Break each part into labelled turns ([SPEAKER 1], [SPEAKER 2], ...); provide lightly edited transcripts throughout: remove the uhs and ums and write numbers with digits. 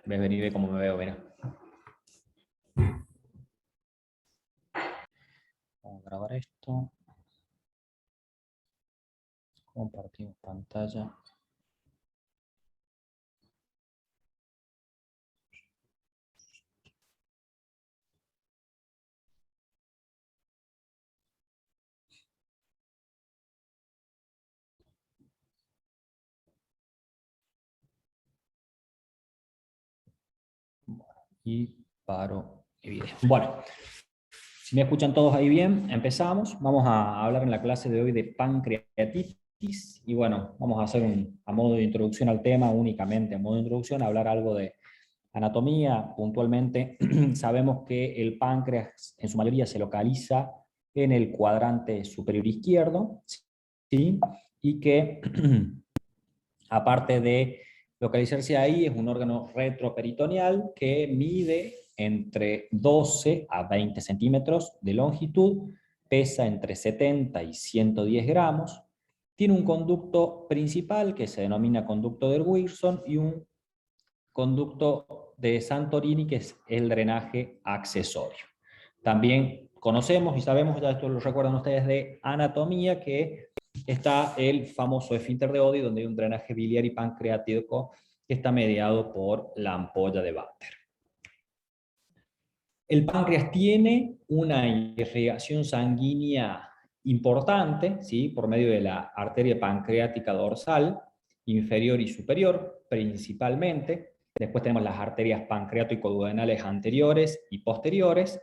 [SPEAKER 1] Ves venir y ve cómo me veo, mira. Vamos a grabar esto. Compartimos pantalla. Y paro el video. Bueno, si me escuchan todos ahí bien, empezamos. Vamos a hablar en la clase de hoy de pancreatitis. Y bueno, vamos a hacer a modo de introducción al tema, únicamente a modo de introducción, hablar algo de anatomía. Puntualmente, sabemos que el páncreas en su mayoría se localiza en el cuadrante superior izquierdo, ¿sí? Y que aparte de localizarse ahí, es un órgano retroperitoneal que mide entre 12 a 20 centímetros de longitud, pesa entre 70 y 110 gramos, tiene un conducto principal que se denomina conducto de Wilson y un conducto de Santorini que es el drenaje accesorio. También conocemos y sabemos, ya esto lo recuerdan ustedes de anatomía, que está el famoso esfínter de Oddi, donde hay un drenaje biliar y pancreático que está mediado por la ampolla de Vater. El páncreas tiene una irrigación sanguínea importante, ¿sí? Por medio de la arteria pancreática dorsal, inferior y superior, principalmente. Después tenemos las arterias pancreático-duodenales anteriores y posteriores,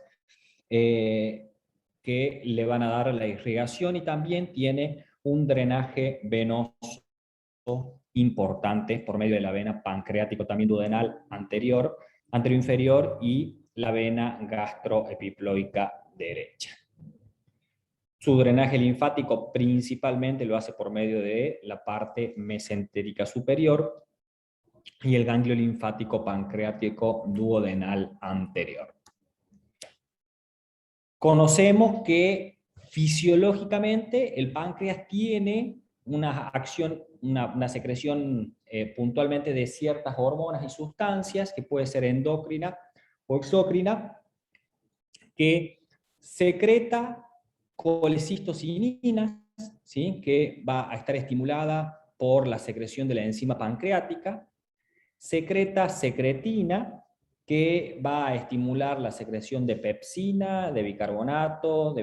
[SPEAKER 1] que le van a dar la irrigación, y también tiene un drenaje venoso importante por medio de la vena pancreático también duodenal anterior inferior y la vena gastroepiploica derecha. Su drenaje linfático principalmente lo hace por medio de la parte mesentérica superior y el ganglio linfático pancreático duodenal anterior. Conocemos que fisiológicamente el páncreas tiene una acción, una secreción puntualmente de ciertas hormonas y sustancias, que puede ser endocrina o exócrina, que secreta colecistocininas, ¿sí? Que va a estar estimulada por la secreción de la enzima pancreática, secreta secretina, que va a estimular la secreción de pepsina, de bicarbonato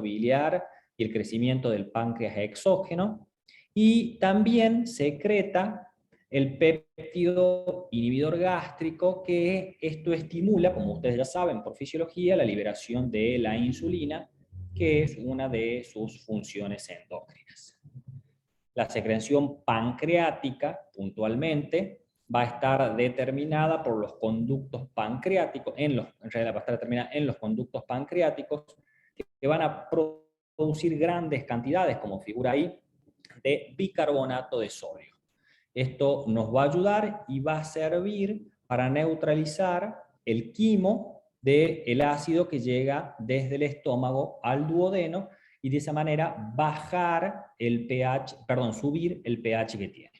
[SPEAKER 1] biliar y el crecimiento del páncreas exógeno, y también secreta el péptido inhibidor gástrico, que esto estimula, como ustedes ya saben por fisiología, la liberación de la insulina, que es una de sus funciones endócrinas. La secreción pancreática, puntualmente, va a estar determinada por los conductos pancreáticos, en realidad va a estar determinada en los conductos pancreáticos, que van a producir grandes cantidades, como figura ahí, de bicarbonato de sodio. Esto nos va a ayudar y va a servir para neutralizar el quimo del ácido que llega desde el estómago al duodeno, y de esa manera bajar el pH, subir el pH que tiene.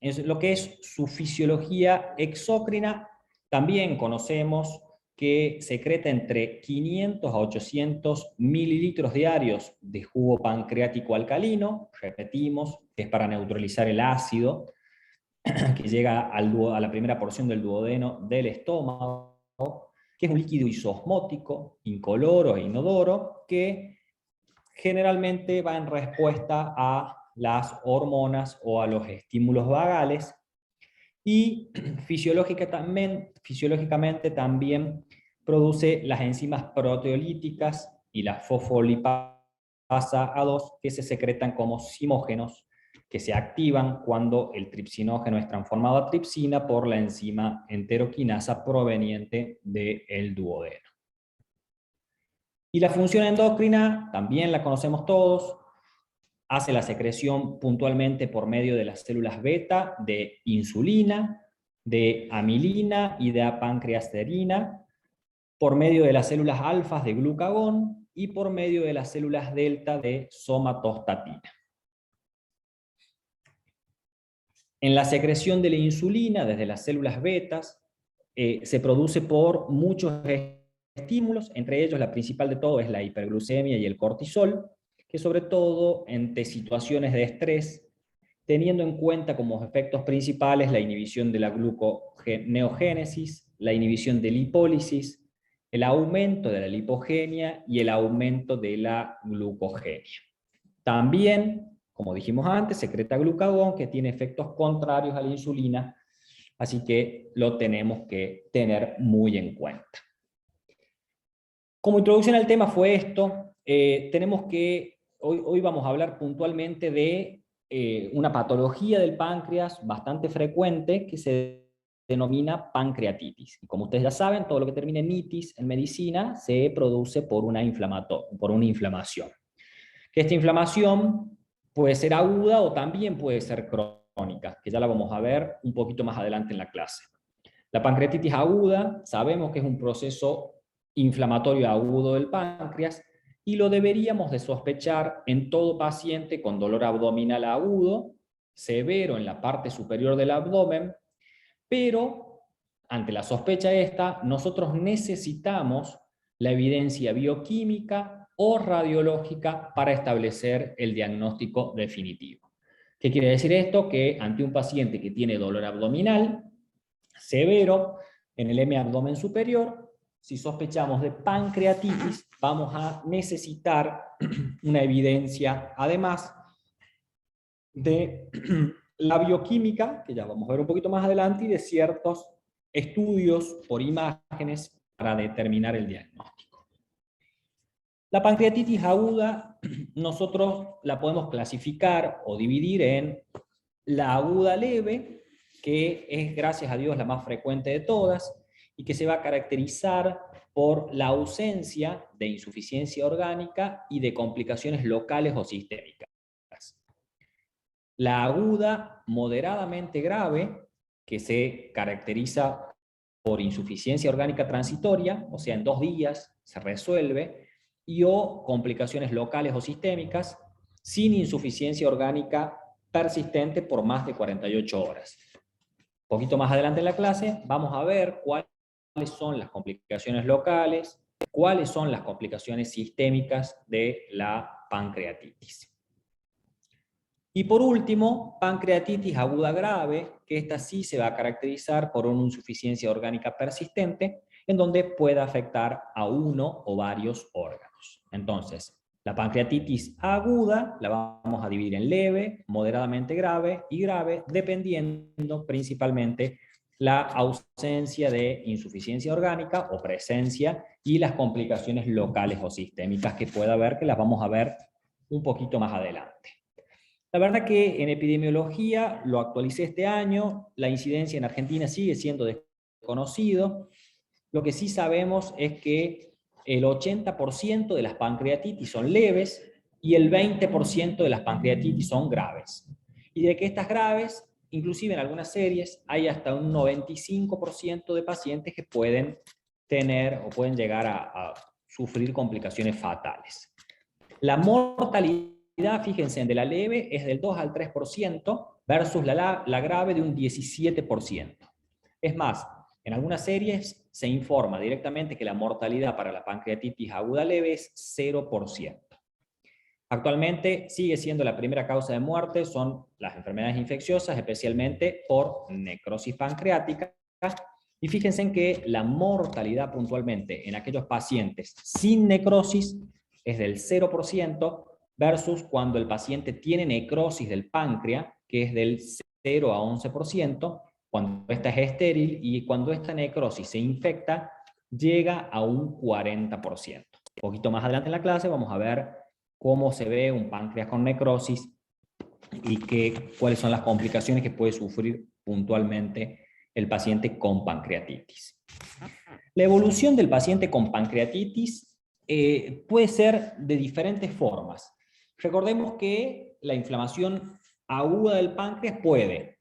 [SPEAKER 1] En lo que es su fisiología exócrina, también conocemos que secreta entre 500 a 800 mililitros diarios de jugo pancreático alcalino, repetimos, que es para neutralizar el ácido que llega a la primera porción del duodeno del estómago, que es un líquido isosmótico, incoloro e inodoro, que generalmente va en respuesta a las hormonas o a los estímulos vagales, y fisiológicamente también produce las enzimas proteolíticas y la fosfolipasa A2, que se secretan como zimógenos, que se activan cuando el tripsinógeno es transformado a tripsina por la enzima enteroquinasa proveniente del duodeno. Y la función endocrina también la conocemos todos. Hace la secreción puntualmente por medio de las células beta de insulina, de amilina y de apancreasterina, por medio de las células alfas de glucagón y por medio de las células delta de somatostatina. En la secreción de la insulina, desde las células betas, se produce por muchos estímulos, entre ellos la principal de todo es la hiperglucemia y el cortisol, que sobre todo ante situaciones de estrés, teniendo en cuenta como efectos principales la inhibición de la gluconeogénesis, la inhibición de lipólisis, el aumento de la lipogenia y el aumento de la glucogenia. También, como dijimos antes, secreta glucagón, que tiene efectos contrarios a la insulina, así que lo tenemos que tener muy en cuenta. Como introducción al tema fue esto. Hoy vamos a hablar puntualmente de una patología del páncreas bastante frecuente que se denomina pancreatitis. Y como ustedes ya saben, todo lo que termina en itis en medicina se produce por una inflamación. Que esta inflamación puede ser aguda o también puede ser crónica, que ya la vamos a ver un poquito más adelante en la clase. La pancreatitis aguda, sabemos que es un proceso inflamatorio agudo del páncreas y lo deberíamos de sospechar en todo paciente con dolor abdominal agudo, severo en la parte superior del abdomen, pero ante la sospecha esta, nosotros necesitamos la evidencia bioquímica o radiológica para establecer el diagnóstico definitivo. ¿Qué quiere decir esto? Que ante un paciente que tiene dolor abdominal severo en el hemiabdomen superior, si sospechamos de pancreatitis, vamos a necesitar una evidencia, además de la bioquímica, que ya vamos a ver un poquito más adelante, y de ciertos estudios por imágenes para determinar el diagnóstico. La pancreatitis aguda, nosotros la podemos clasificar o dividir en la aguda leve, que es, gracias a Dios, la más frecuente de todas, y que se va a caracterizar por la ausencia de insuficiencia orgánica y de complicaciones locales o sistémicas. La aguda moderadamente grave, que se caracteriza por insuficiencia orgánica transitoria, o sea, en 2 días se resuelve, y o complicaciones locales o sistémicas sin insuficiencia orgánica persistente por más de 48 horas. Un poquito más adelante en la clase vamos a ver cuáles son las complicaciones locales, cuáles son las complicaciones sistémicas de la pancreatitis. Y por último, pancreatitis aguda grave, que esta sí se va a caracterizar por una insuficiencia orgánica persistente, en donde puede afectar a uno o varios órganos. Entonces, la pancreatitis aguda la vamos a dividir en leve, moderadamente grave y grave, dependiendo principalmente la ausencia de insuficiencia orgánica o presencia y las complicaciones locales o sistémicas que pueda haber, que las vamos a ver un poquito más adelante. La verdad que en epidemiología, lo actualicé este año, la incidencia en Argentina sigue siendo desconocido. Lo que sí sabemos es que el 80% de las pancreatitis son leves y el 20% de las pancreatitis son graves. Y de que estas graves, inclusive en algunas series, hay hasta un 95% de pacientes que pueden tener o pueden llegar a sufrir complicaciones fatales. La mortalidad, fíjense, de la leve es del 2 al 3% versus la grave de un 17%. Es más, en algunas series se informa directamente que la mortalidad para la pancreatitis aguda leve es 0%. Actualmente sigue siendo la primera causa de muerte, son las enfermedades infecciosas, especialmente por necrosis pancreática. Y fíjense en que la mortalidad puntualmente en aquellos pacientes sin necrosis es del 0% versus cuando el paciente tiene necrosis del páncreas, que es del 0 a 11%, cuando esta es estéril, y cuando esta necrosis se infecta, llega a un 40%. Un poquito más adelante en la clase vamos a ver cómo se ve un páncreas con necrosis y cuáles son las complicaciones que puede sufrir puntualmente el paciente con pancreatitis. La evolución del paciente con pancreatitis puede ser de diferentes formas. Recordemos que la inflamación aguda del páncreas puede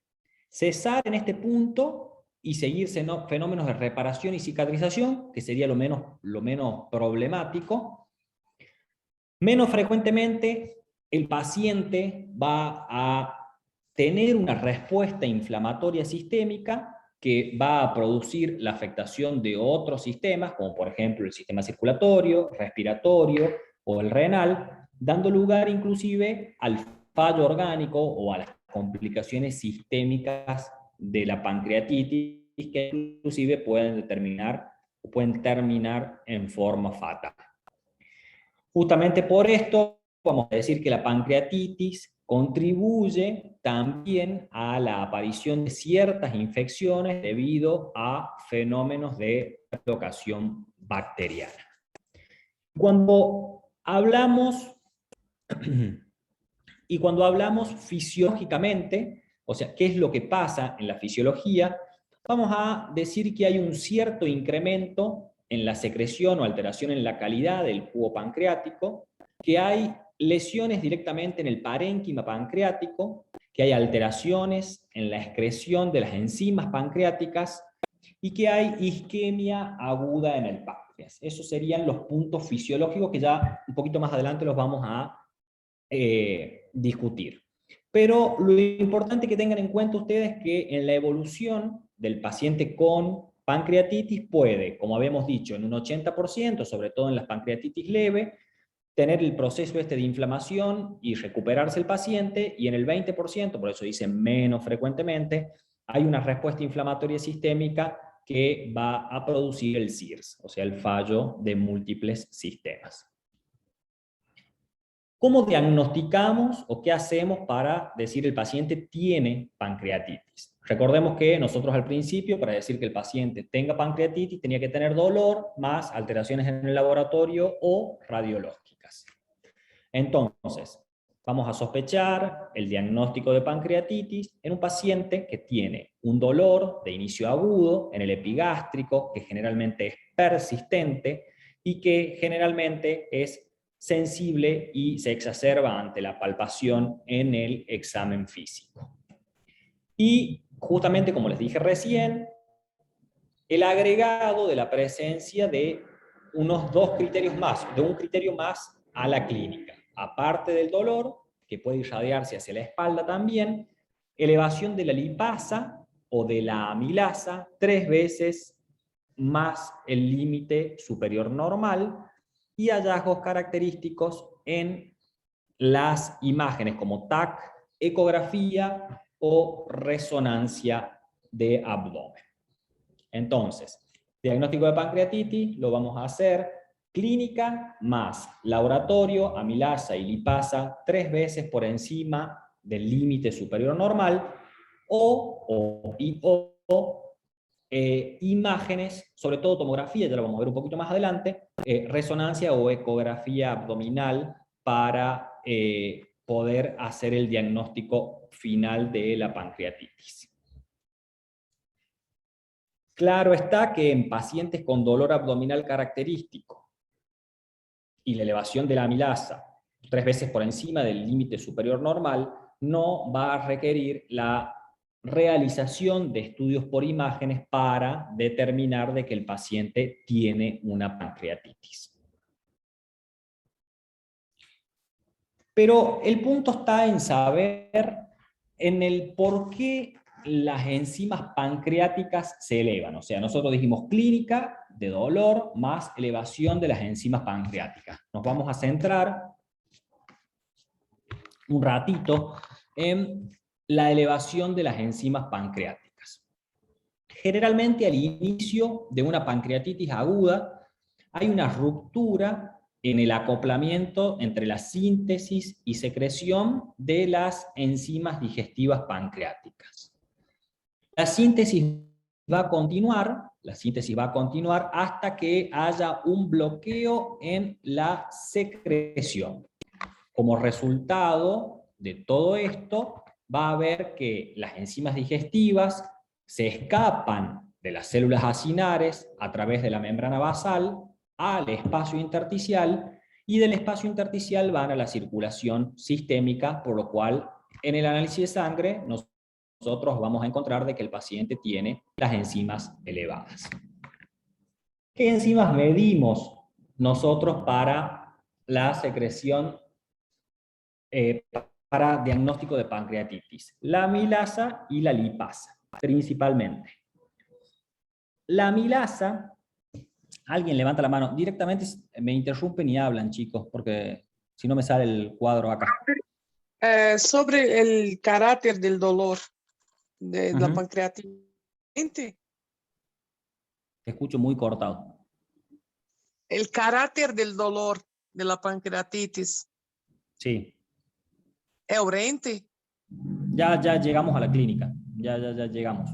[SPEAKER 1] cesar en este punto y seguir fenómenos de reparación y cicatrización, que sería lo menos problemático. Menos frecuentemente, el paciente va a tener una respuesta inflamatoria sistémica que va a producir la afectación de otros sistemas, como por ejemplo el sistema circulatorio, respiratorio o el renal, dando lugar inclusive al fallo orgánico o a las complicaciones sistémicas de la pancreatitis, que inclusive pueden terminar en forma fatal. Justamente por esto, vamos a decir que la pancreatitis contribuye también a la aparición de ciertas infecciones debido a fenómenos de relocación bacteriana. Cuando hablamos fisiológicamente, o sea, qué es lo que pasa en la fisiología, vamos a decir que hay un cierto incremento en la secreción o alteración en la calidad del jugo pancreático, que hay lesiones directamente en el parénquima pancreático, que hay alteraciones en la excreción de las enzimas pancreáticas y que hay isquemia aguda en el páncreas. Esos serían los puntos fisiológicos que ya un poquito más adelante los vamos a discutir. Pero lo importante que tengan en cuenta ustedes es que en la evolución del paciente con pancreatitis puede, como habíamos dicho, en un 80%, sobre todo en las pancreatitis leve, tener el proceso de inflamación y recuperarse el paciente, y en el 20%, por eso dicen menos frecuentemente, hay una respuesta inflamatoria sistémica que va a producir el CIRS, o sea, el fallo de múltiples sistemas. ¿Cómo diagnosticamos o qué hacemos para decir el paciente tiene pancreatitis? Recordemos que nosotros al principio, para decir que el paciente tenga pancreatitis, tenía que tener dolor más alteraciones en el laboratorio o radiológicas. Entonces, vamos a sospechar el diagnóstico de pancreatitis en un paciente que tiene un dolor de inicio agudo en el epigástrico, que generalmente es persistente y que generalmente es sensible y se exacerba ante la palpación en el examen físico. Y justamente como les dije recién, el agregado de la presencia de unos dos criterios más, de un criterio más a la clínica. Aparte del dolor, que puede irradiarse hacia la espalda también, elevación de la lipasa o de la amilasa 3 veces más el límite superior normal, y hallazgos característicos en las imágenes como TAC, ecografía o resonancia de abdomen. Entonces, diagnóstico de pancreatitis lo vamos a hacer clínica más laboratorio, amilasa y lipasa 3 veces por encima del límite superior normal, o imágenes, sobre todo tomografía, ya lo vamos a ver un poquito más adelante, resonancia o ecografía abdominal para poder hacer el diagnóstico final de la pancreatitis. Claro está que en pacientes con dolor abdominal característico y la elevación de la amilasa 3 veces por encima del límite superior normal, no va a requerir la realización de estudios por imágenes para determinar de que el paciente tiene una pancreatitis. Pero el punto está en saber en el por qué las enzimas pancreáticas se elevan. O sea, nosotros dijimos clínica de dolor más elevación de las enzimas pancreáticas. Nos vamos a centrar un ratito en la elevación de las enzimas pancreáticas. Generalmente al inicio de una pancreatitis aguda hay una ruptura en el acoplamiento entre la síntesis y secreción de las enzimas digestivas pancreáticas. La síntesis va a continuar hasta que haya un bloqueo en la secreción. Como resultado de todo esto, va a haber que las enzimas digestivas se escapan de las células acinares a través de la membrana basal al espacio intersticial, y del espacio intersticial van a la circulación sistémica, por lo cual en el análisis de sangre nosotros vamos a encontrar de que el paciente tiene las enzimas elevadas. ¿Qué enzimas medimos nosotros para la secreción para diagnóstico de pancreatitis. La amilasa y la lipasa, principalmente. La amilasa, alguien levanta la mano, directamente me interrumpen y hablan, chicos, porque si no me sale el cuadro acá.
[SPEAKER 2] Sobre el carácter del dolor de la
[SPEAKER 1] Ujú.
[SPEAKER 2] pancreatitis.
[SPEAKER 1] Te escucho muy cortado.
[SPEAKER 2] El carácter del dolor de la pancreatitis
[SPEAKER 1] Sí.
[SPEAKER 2] es urgente.
[SPEAKER 1] Ya llegamos a la clínica. Ya llegamos.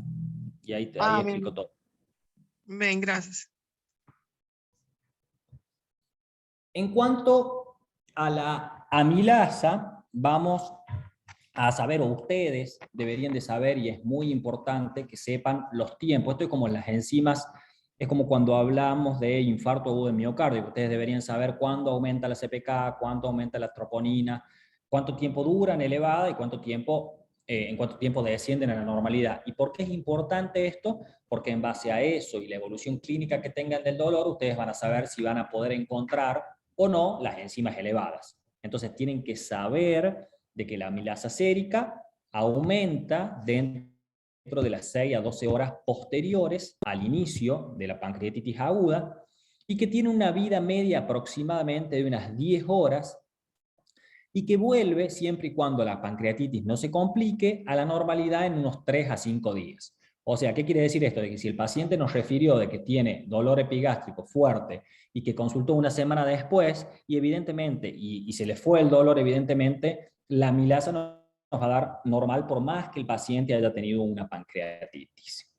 [SPEAKER 1] Y ahí explico
[SPEAKER 2] Bien.
[SPEAKER 1] todo.
[SPEAKER 2] Bien, gracias.
[SPEAKER 1] En cuanto a la amilasa, vamos a saber, o ustedes deberían de saber, y es muy importante que sepan los tiempos. Esto es como las enzimas, es como cuando hablamos de infarto agudo de miocardio. Ustedes deberían saber cuándo aumenta la CPK, cuánto aumenta la troponina, cuánto tiempo duran elevada y cuánto tiempo, en cuánto tiempo descienden a la normalidad. ¿Y por qué es importante esto? Porque en base a eso y la evolución clínica que tengan del dolor, ustedes van a saber si van a poder encontrar o no las enzimas elevadas. Entonces tienen que saber de que la amilasa sérica aumenta dentro de las 6 a 12 horas posteriores al inicio de la pancreatitis aguda y que tiene una vida media aproximadamente de unas 10 horas y que vuelve siempre y cuando la pancreatitis no se complique a la normalidad en unos 3 a 5 días. O sea, ¿qué quiere decir esto? De que si el paciente nos refirió de que tiene dolor epigástrico fuerte y que consultó una semana después y evidentemente, y se le fue el dolor evidentemente, la amilasa nos va a dar normal por más que el paciente haya tenido una pancreatitis.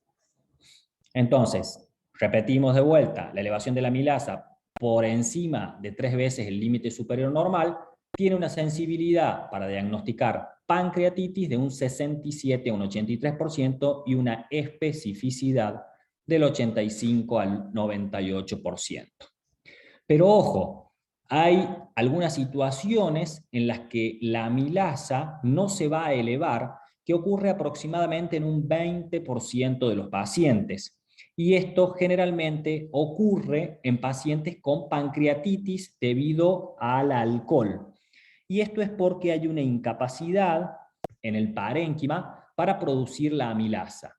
[SPEAKER 1] Entonces, repetimos de vuelta, la elevación de la amilasa por encima de 3 veces el límite superior normal tiene una sensibilidad para diagnosticar pancreatitis de un 67 a un 83% y una especificidad del 85 al 98%. Pero ojo, hay algunas situaciones en las que la amilasa no se va a elevar, que ocurre aproximadamente en un 20% de los pacientes. Y esto generalmente ocurre en pacientes con pancreatitis debido al alcohol. Y esto es porque hay una incapacidad en el parénquima para producir la amilasa.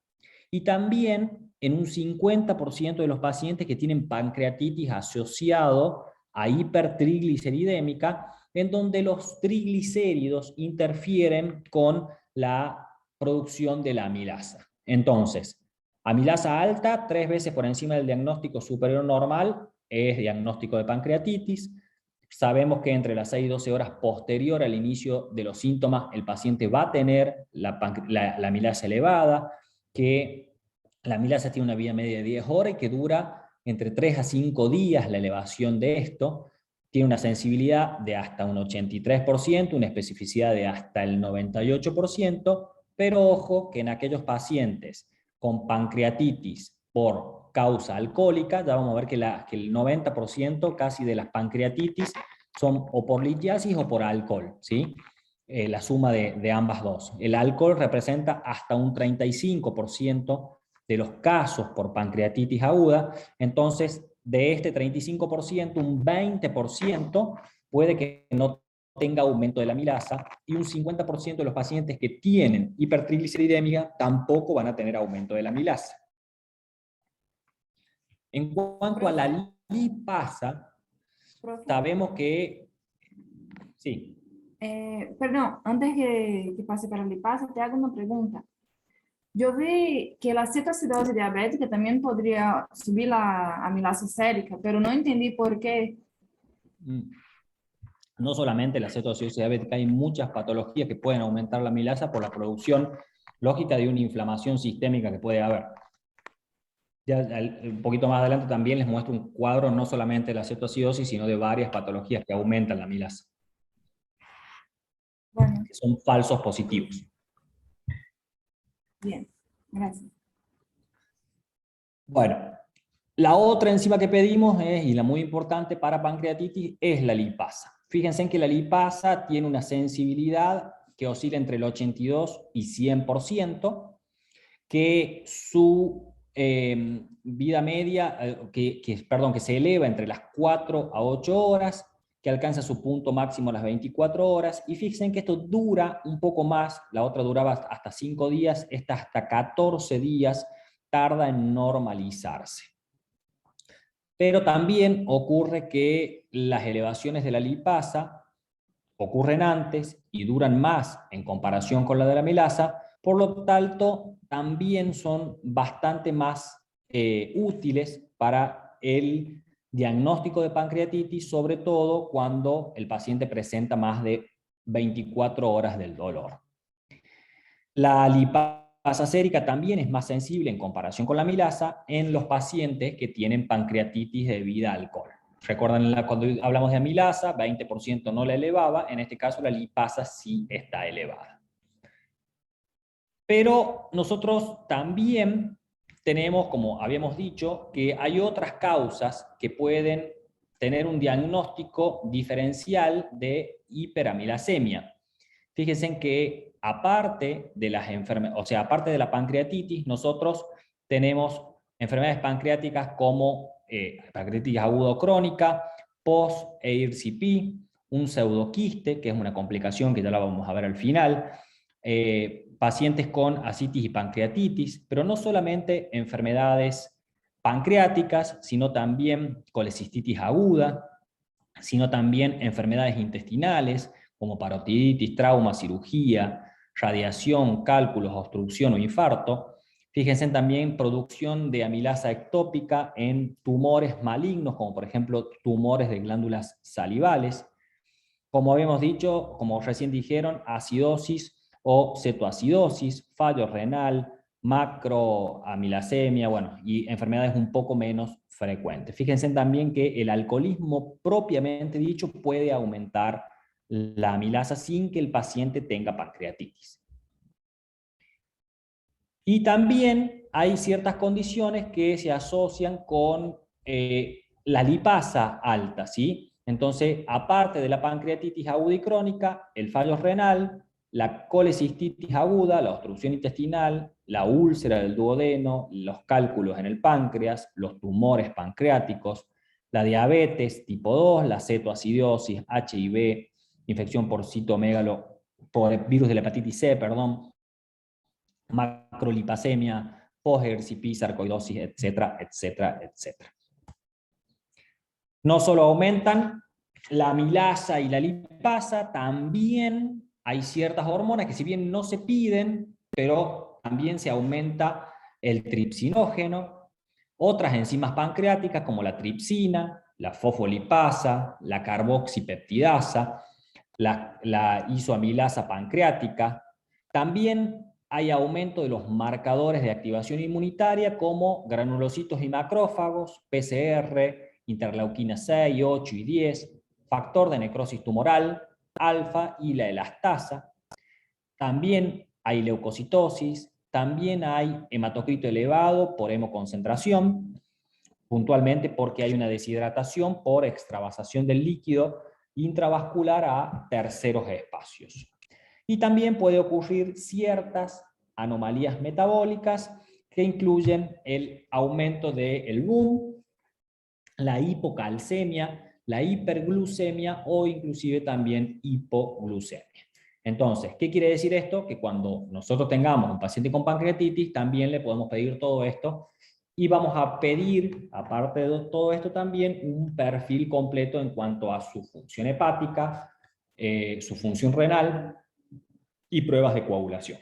[SPEAKER 1] Y también en un 50% de los pacientes que tienen pancreatitis asociado a hipertrigliceridémica, en donde los triglicéridos interfieren con la producción de la amilasa. Entonces, amilasa alta, 3 veces por encima del diagnóstico superior normal, es diagnóstico de pancreatitis. Sabemos que entre las 6 y 12 horas posterior al inicio de los síntomas, el paciente va a tener la amilasa elevada, que la amilasa tiene una vida media de 10 horas y que dura entre 3 a 5 días la elevación de esto. Tiene una sensibilidad de hasta un 83%, una especificidad de hasta el 98%, pero ojo que en aquellos pacientes con pancreatitis por causa alcohólica, ya vamos a ver que el 90% casi de las pancreatitis son o por litiasis o por alcohol, ¿sí? La suma de ambas dos. El alcohol representa hasta un 35% de los casos por pancreatitis aguda, entonces de este 35%, un 20% puede que no tenga aumento de la amilasa y un 50% de los pacientes que tienen hipertrigliceridemia tampoco van a tener aumento de la amilasa. En cuanto a la lipasa, sabemos que... Sí.
[SPEAKER 3] Perdón, antes que pase para la lipasa, te hago una pregunta. Yo vi que la cetoacidose diabética también podría subir la amilasa sérica, pero no entendí por qué.
[SPEAKER 1] No solamente la cetoacidosis diabética, hay muchas patologías que pueden aumentar la amilasa por la producción lógica de una inflamación sistémica que puede haber. Ya, un poquito más adelante también les muestro un cuadro no solamente de la cetoacidosis, sino de varias patologías que aumentan la amilasa.
[SPEAKER 3] Bueno.
[SPEAKER 1] Que son falsos positivos.
[SPEAKER 3] Bien, gracias.
[SPEAKER 1] Bueno, la otra enzima que pedimos y la muy importante para pancreatitis es la lipasa. Fíjense en que la lipasa tiene una sensibilidad que oscila entre el 82 y 100%, que su vida media, que se eleva entre las 4 a 8 horas que alcanza su punto máximo a las 24 horas, y fíjense que esto dura un poco más, la otra duraba hasta 5 días, esta hasta 14 días tarda en normalizarse. Pero también ocurre que las elevaciones de la lipasa ocurren antes y duran más en comparación con la de la amilasa, por lo tanto también son bastante más útiles para el diagnóstico de pancreatitis, sobre todo cuando el paciente presenta más de 24 horas del dolor. La lipasa sérica también es más sensible en comparación con la amilasa en los pacientes que tienen pancreatitis debida al alcohol. Recuerdan cuando hablamos de amilasa, 20% no la elevaba, en este caso la lipasa sí está elevada. Pero nosotros también tenemos, como habíamos dicho, que hay otras causas que pueden tener un diagnóstico diferencial de hiperamilasemia. Fíjense que aparte de las enfermedades, o sea, aparte de la pancreatitis, nosotros tenemos enfermedades pancreáticas como pancreatitis aguda o crónica, post-EIRCP, un pseudoquiste, que es una complicación que ya la vamos a ver al final, pacientes con ascitis y pancreatitis, pero no solamente enfermedades pancreáticas, sino también colecistitis aguda, sino también enfermedades intestinales, como parotiditis, trauma, cirugía, radiación, cálculos, obstrucción o infarto. Fíjense también producción de amilasa ectópica en tumores malignos, como por ejemplo tumores de glándulas salivales. Como habíamos dicho, como recién dijeron, acidosis o cetoacidosis, fallo renal, macroamilasemia, bueno, y enfermedades un poco menos frecuentes. Fíjense también que el alcoholismo propiamente dicho puede aumentar la amilasa sin que el paciente tenga pancreatitis. Y también hay ciertas condiciones que se asocian con la lipasa alta, ¿sí? Entonces, aparte de la pancreatitis aguda y crónica, el fallo renal, la colecistitis aguda, la obstrucción intestinal, la úlcera del duodeno, los cálculos en el páncreas, los tumores pancreáticos, la diabetes tipo 2, la cetoacidosis, HIV, infección por citomegalo, por virus de la hepatitis C, perdón, macrolipasemia, post-ERCP, sarcoidosis, etcétera, etcétera, etcétera. No solo aumentan la amilasa y la lipasa, también hay ciertas hormonas que si bien no se piden, pero también se aumenta el tripsinógeno, otras enzimas pancreáticas como la tripsina, la fosfolipasa, la carboxipeptidasa, la isoamilasa pancreática. También hay aumento de los marcadores de activación inmunitaria como granulocitos y macrófagos, PCR, interleuquina 6, 8 y 10, factor de necrosis tumoral, alfa y la elastasa. También hay leucocitosis, también hay hematocrito elevado por hemoconcentración, puntualmente porque hay una deshidratación por extravasación del líquido intravascular a terceros espacios. Y también puede ocurrir ciertas anomalías metabólicas que incluyen el aumento del BUN, la hipocalcemia, la hiperglucemia o inclusive también hipoglucemia. Entonces, ¿qué quiere decir esto? Que cuando nosotros tengamos un paciente con pancreatitis, también le podemos pedir todo esto y vamos a pedir, aparte de todo esto también, un perfil completo en cuanto a su función hepática, su función renal y pruebas de coagulación.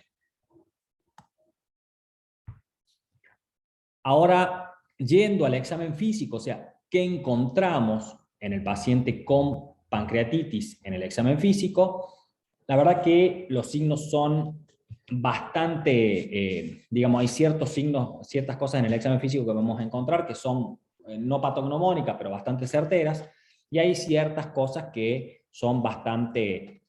[SPEAKER 1] Ahora, yendo al examen físico, o sea, ¿qué encontramos en el paciente con pancreatitis en el examen físico? La verdad que los signos son bastante, digamos, hay ciertos signos, ciertas cosas en el examen físico que vamos a encontrar que son no patognomónicas, pero bastante certeras, y hay ciertas cosas que son bastante,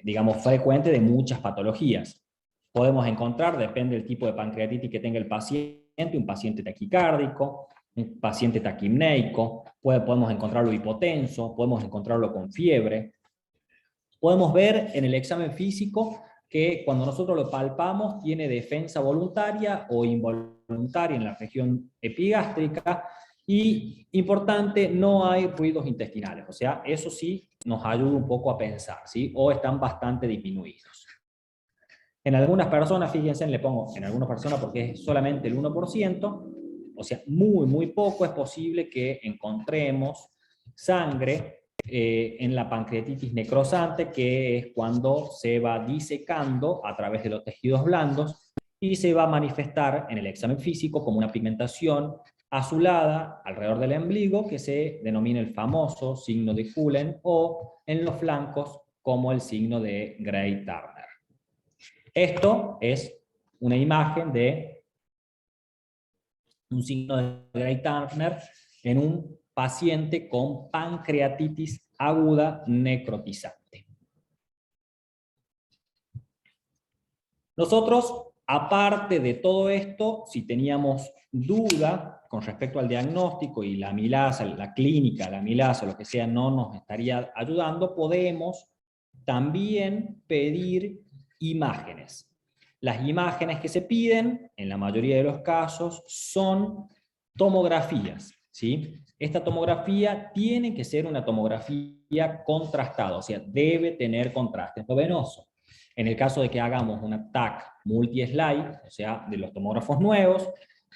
[SPEAKER 1] digamos, frecuentes de muchas patologías. Podemos encontrar, depende del tipo de pancreatitis que tenga el paciente, un paciente taquicárdico, un paciente taquimneico, podemos encontrarlo hipotenso, podemos encontrarlo con fiebre. Podemos ver en el examen físico que cuando nosotros lo palpamos tiene defensa voluntaria o involuntaria en la región epigástrica Y importante, no hay ruidos intestinales, o sea, eso sí nos ayuda un poco a pensar, ¿sí? O están bastante disminuidos. En algunas personas, fíjense, le pongo en algunas personas porque es solamente el 1%, o sea, muy poco es posible que encontremos sangre en la pancreatitis necrosante, que es cuando se va disecando a través de los tejidos blandos y se va a manifestar en el examen físico como una pigmentación azulada alrededor del ombligo, que se denomina el famoso signo de Cullen, o en los flancos como el signo de Gray-Turner. Esto es una imagen de un signo de Gray-Turner en un paciente con pancreatitis aguda necrotizante. Nosotros, aparte de todo esto, si teníamos duda con respecto al diagnóstico y la amilasa, la clínica, la amilasa, lo que sea, no nos estaría ayudando, podemos también pedir imágenes. Las imágenes que se piden, en la mayoría de los casos, son tomografías, ¿sí? Esta tomografía tiene que ser una tomografía contrastada, o sea, debe tener contraste endovenoso. En el caso de que hagamos una TAC multi-slide, o sea, de los tomógrafos nuevos,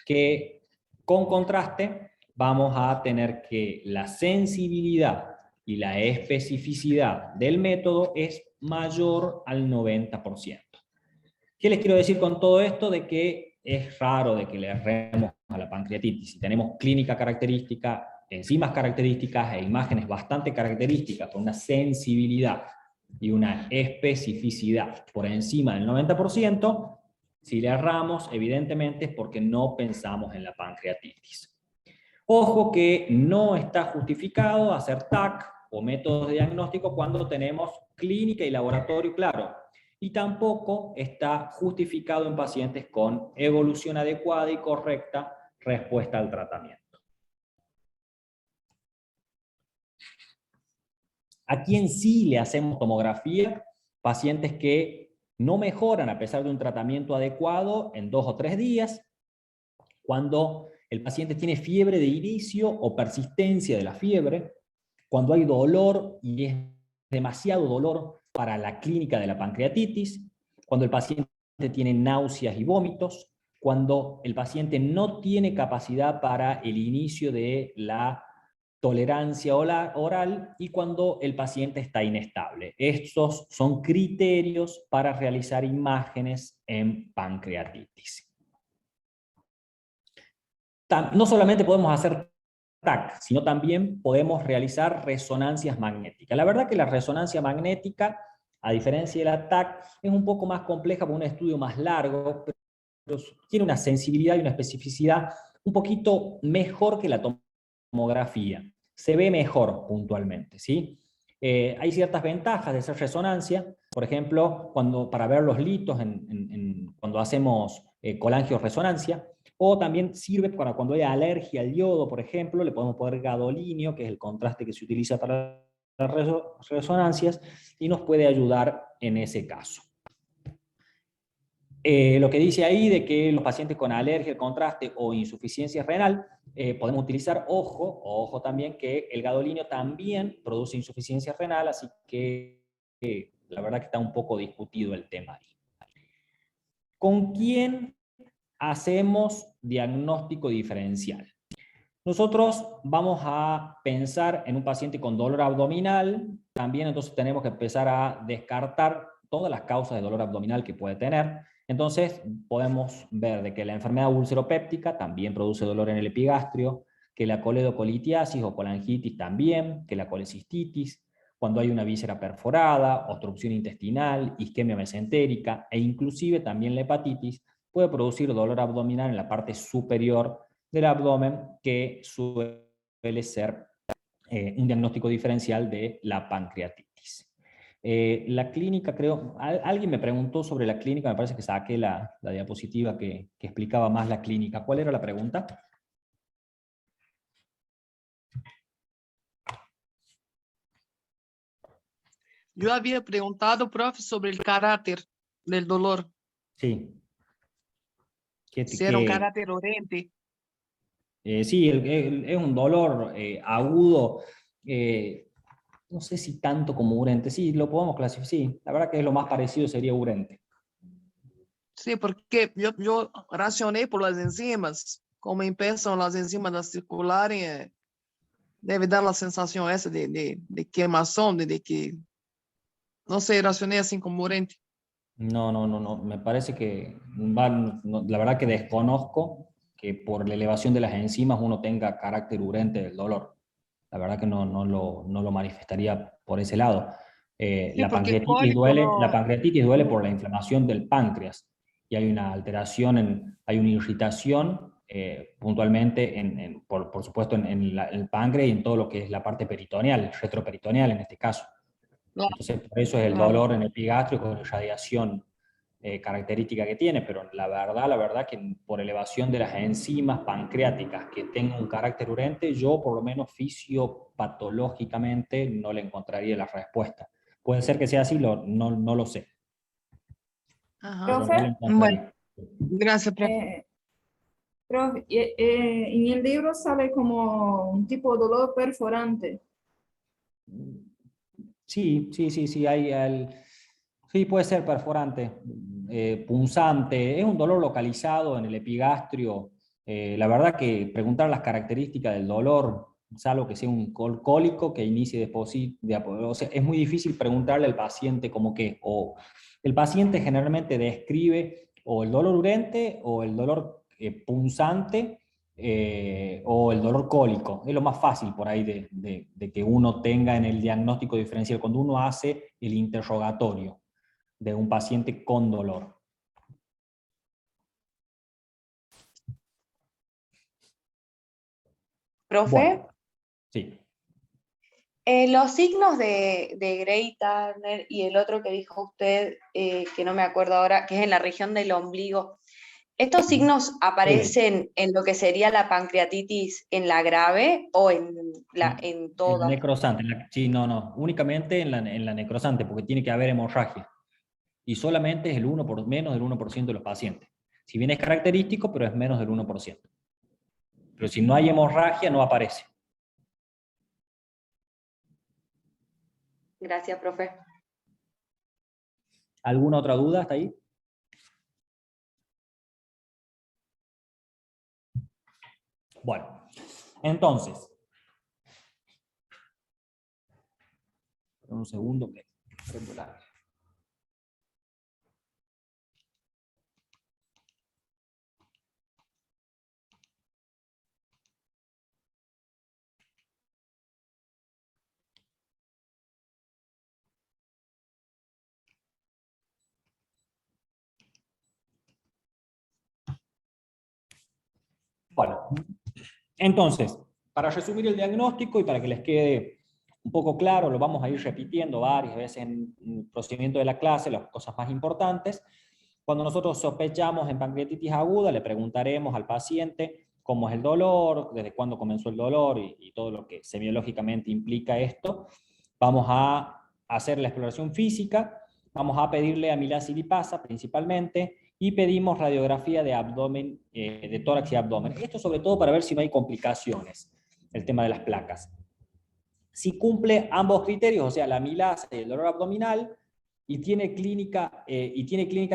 [SPEAKER 1] que con contraste vamos a tener que la sensibilidad y la especificidad del método es mayor al 90%. ¿Qué les quiero decir con todo esto? De que es raro de que le erremos a la pancreatitis. Si tenemos clínica característica, enzimas características e imágenes bastante características con una sensibilidad y una especificidad por encima del 90%, si le erramos, evidentemente es porque no pensamos en la pancreatitis. Ojo que no está justificado hacer TAC o métodos de diagnóstico cuando tenemos clínica y laboratorio claro. Y tampoco está justificado en pacientes con evolución adecuada y correcta respuesta al tratamiento. ¿A quién sí le hacemos tomografía? Pacientes que no mejoran a pesar de un tratamiento adecuado en 2 o 3 días, cuando el paciente tiene fiebre de inicio o persistencia de la fiebre, cuando hay dolor y es demasiado dolor para la clínica de la pancreatitis, cuando el paciente tiene náuseas y vómitos, cuando el paciente no tiene capacidad para el inicio de la tolerancia oral y cuando el paciente está inestable. Estos son criterios para realizar imágenes en pancreatitis. No solamente podemos hacer TAC, sino también podemos realizar resonancias magnéticas. La verdad que la resonancia magnética, a diferencia de la TAC, es un poco más compleja por un estudio más largo, pero tiene una sensibilidad y una especificidad un poquito mejor que la tomografía. Se ve mejor puntualmente, ¿sí? Hay ciertas ventajas de hacer resonancia, por ejemplo, para ver los litos cuando hacemos colangioresonancia, o también sirve para cuando hay alergia al yodo, por ejemplo, le podemos poner gadolinio, que es el contraste que se utiliza para las resonancias, y nos puede ayudar en ese caso. Lo que dice ahí de que los pacientes con alergia al contraste o insuficiencia renal, podemos utilizar ojo también que el gadolinio también produce insuficiencia renal, así que la verdad que está un poco discutido el tema ahí. ¿Con quién hacemos diagnóstico diferencial? Nosotros vamos a pensar en un paciente con dolor abdominal, también entonces tenemos que empezar a descartar todas las causas de dolor abdominal que puede tener. Entonces podemos ver de que la enfermedad ulceropéptica también produce dolor en el epigastrio, que la coledocolitiasis o colangitis también, que la colecistitis, cuando hay una víscera perforada, obstrucción intestinal, isquemia mesentérica e inclusive también la hepatitis puede producir dolor abdominal en la parte superior del abdomen, que suele ser un diagnóstico diferencial de la pancreatitis. La clínica, creo, alguien me preguntó sobre la clínica, me parece que saqué la diapositiva que explicaba más la clínica. ¿Cuál era la pregunta?
[SPEAKER 2] Yo había preguntado, profe, sobre el carácter del dolor.
[SPEAKER 1] Sí.
[SPEAKER 2] Si era un carácter urente.
[SPEAKER 1] Sí, es un dolor agudo, no sé si tanto como urente, sí, lo podemos clasificar, sí, la verdad que es lo más parecido sería urente.
[SPEAKER 2] Sí, porque yo racioné por las enzimas. Como empiezan las enzimas a circular, debe dar la sensación esa de quemación, de que, no sé, racioné así como urente.
[SPEAKER 1] No, me parece que, la verdad que desconozco que por la elevación de las enzimas uno tenga carácter urente del dolor. La verdad que no lo manifestaría por ese lado.
[SPEAKER 2] Sí, porque cólico
[SPEAKER 1] La
[SPEAKER 2] no.
[SPEAKER 1] pancreatitis duele por la inflamación del páncreas y hay una alteración, hay una irritación puntualmente, por supuesto, en el páncreas y en todo lo que es la parte peritoneal, retroperitoneal en este caso.
[SPEAKER 2] Claro,
[SPEAKER 1] Entonces, por eso es el
[SPEAKER 2] claro.
[SPEAKER 1] dolor en el epigastrio con irradiación característica que tiene, pero la verdad que por elevación de las enzimas pancreáticas que tengan un carácter urente, yo por lo menos fisiopatológicamente no le encontraría la respuesta. Puede ser que sea así, no lo sé,
[SPEAKER 2] Ajá.
[SPEAKER 1] pero no le
[SPEAKER 3] Profe,
[SPEAKER 2] Bueno,
[SPEAKER 1] encontraría.
[SPEAKER 2] gracias, profe.
[SPEAKER 3] eh, profe, en el libro sale como un tipo de dolor perforante.
[SPEAKER 1] Sí, sí, puede ser perforante, punzante, es un dolor localizado en el epigastrio. La verdad que preguntar las características del dolor, salvo que sea un cólico que inicie o sea, es muy difícil preguntarle al paciente como que, o el paciente generalmente describe o el dolor urente o el dolor punzante o el dolor cólico. Es lo más fácil por ahí de que uno tenga en el diagnóstico diferencial cuando uno hace el interrogatorio de un paciente con dolor.
[SPEAKER 4] Profe,
[SPEAKER 1] Bueno, sí.
[SPEAKER 4] los signos de Grey Turner y el otro que dijo usted, que no me acuerdo ahora, que es en la región del ombligo, ¿estos signos
[SPEAKER 1] Sí.
[SPEAKER 4] aparecen en lo que sería la pancreatitis en la grave o en
[SPEAKER 1] En la
[SPEAKER 4] todas?
[SPEAKER 1] necrosante, sí, no, únicamente en la necrosante, porque tiene que haber hemorragia. Y solamente es menos del 1% de los pacientes. Si bien es característico, pero es menos del 1%. Pero si no hay hemorragia, no aparece.
[SPEAKER 4] Gracias, profe.
[SPEAKER 1] ¿Alguna otra duda hasta ahí? Bueno, entonces, un segundo que prendo la... Bueno, entonces, para resumir el diagnóstico y para que les quede un poco claro, lo vamos a ir repitiendo varias veces en el procedimiento de la clase, las cosas más importantes. Cuando nosotros sospechamos en pancreatitis aguda, le preguntaremos al paciente cómo es el dolor, desde cuándo comenzó el dolor y todo lo que semiológicamente implica esto. Vamos a hacer la exploración física, vamos a pedirle amilasa y lipasa principalmente, y pedimos radiografía de abdomen, de tórax y abdomen. Esto sobre todo para ver si no hay complicaciones, el tema de las placas. Si cumple ambos criterios, o sea, la amilasa y el dolor abdominal, y tiene clínica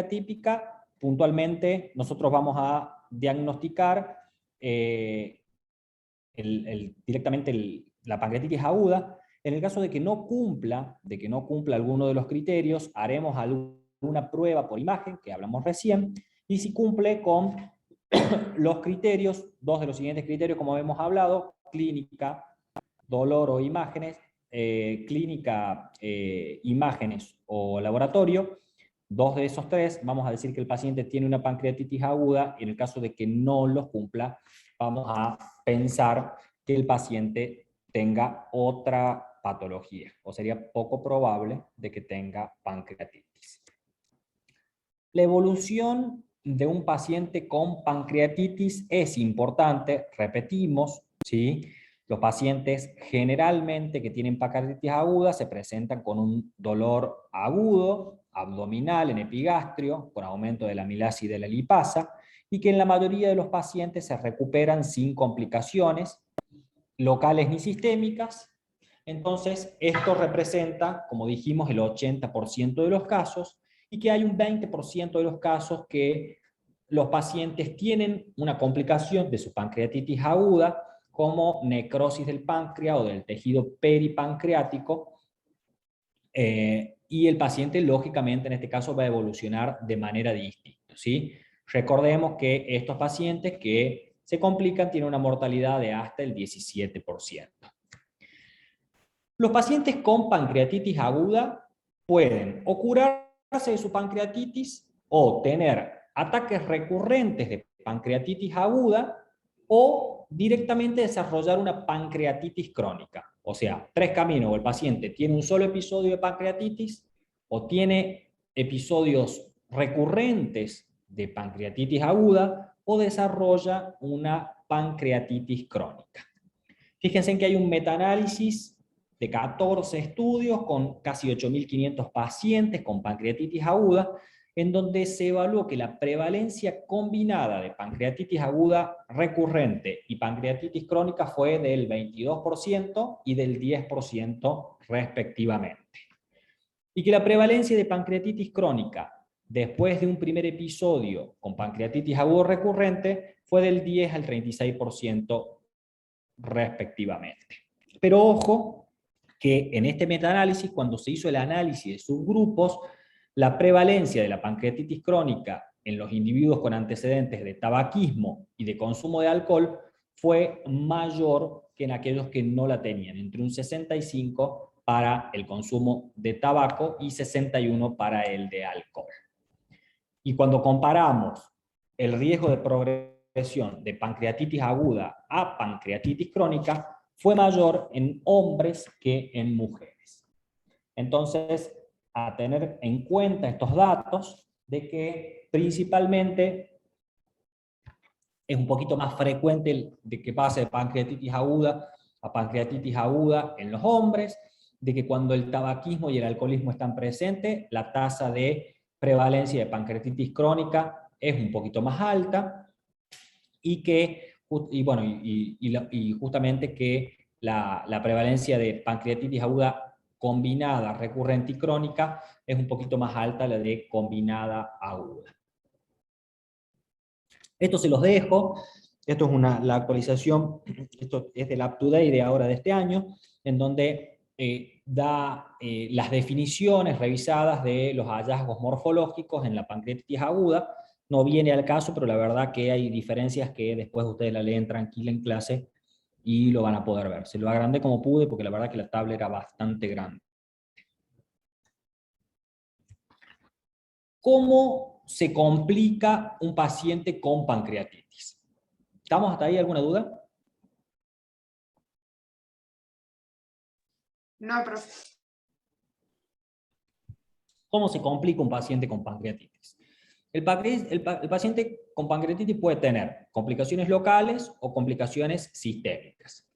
[SPEAKER 1] típica, puntualmente nosotros vamos a diagnosticar directamente la pancreatitis aguda. En el caso de que no cumpla alguno de los criterios, haremos alguna prueba por imagen, que hablamos recién, y si cumple con los criterios, dos de los siguientes criterios, como hemos hablado, clínica, dolor o imágenes, clínica, imágenes o laboratorio, dos de esos tres, vamos a decir que el paciente tiene una pancreatitis aguda, y en el caso de que no los cumpla, vamos a pensar que el paciente tenga otra patología, o sería poco probable de que tenga pancreatitis. La evolución de un paciente con pancreatitis es importante, repetimos, ¿sí? Los pacientes generalmente que tienen pancreatitis aguda se presentan con un dolor agudo, abdominal, en epigastrio, con aumento de la amilasa y de la lipasa, y que en la mayoría de los pacientes se recuperan sin complicaciones locales ni sistémicas. Entonces, esto representa, como dijimos, el 80% de los casos, y que hay un 20% de los casos que los pacientes tienen una complicación de su pancreatitis aguda, como necrosis del páncreas o del tejido peripancreático, y el paciente, lógicamente, en este caso va a evolucionar de manera distinta, ¿sí? Recordemos que estos pacientes que se complican tienen una mortalidad de hasta el 17%. Los pacientes con pancreatitis aguda pueden o curarse de su pancreatitis o tener ataques recurrentes de pancreatitis aguda o directamente desarrollar una pancreatitis crónica. O sea, tres caminos: o el paciente tiene un solo episodio de pancreatitis, o tiene episodios recurrentes de pancreatitis aguda, o desarrolla una pancreatitis crónica. Fíjense en que hay un metaanálisis de 14 estudios con casi 8.500 pacientes con pancreatitis aguda, en donde se evaluó que la prevalencia combinada de pancreatitis aguda recurrente y pancreatitis crónica fue del 22% y del 10% respectivamente. Y que la prevalencia de pancreatitis crónica después de un primer episodio con pancreatitis aguda recurrente fue del 10 al 36% respectivamente. Pero ojo, que en este metaanálisis, cuando se hizo el análisis de subgrupos, la prevalencia de la pancreatitis crónica en los individuos con antecedentes de tabaquismo y de consumo de alcohol fue mayor que en aquellos que no la tenían, entre un 65 para el consumo de tabaco y 61 para el de alcohol. Y cuando comparamos el riesgo de progresión de pancreatitis aguda a pancreatitis crónica, fue mayor en hombres que en mujeres. Entonces, a tener en cuenta estos datos de que principalmente es un poquito más frecuente de que pase de pancreatitis aguda a pancreatitis aguda en los hombres, de que cuando el tabaquismo y el alcoholismo están presentes, la tasa de prevalencia de pancreatitis crónica es un poquito más alta, y que justamente que la prevalencia de pancreatitis aguda combinada, recurrente y crónica es un poquito más alta la de combinada aguda. Esto se los dejo. Esto es la actualización, esto es del UpToDate de ahora de este año, en donde da las definiciones revisadas de los hallazgos morfológicos en la pancreatitis aguda. No viene al caso, pero la verdad que hay diferencias que después ustedes la leen tranquila en clase y lo van a poder ver. Se lo agrandé como pude porque la verdad que la tabla era bastante grande. ¿Cómo se complica un paciente con pancreatitis? ¿Estamos hasta ahí? ¿Alguna duda?
[SPEAKER 5] No, profe.
[SPEAKER 1] ¿Cómo se complica un paciente con pancreatitis? El paciente con pancreatitis puede tener complicaciones locales o complicaciones sistémicas.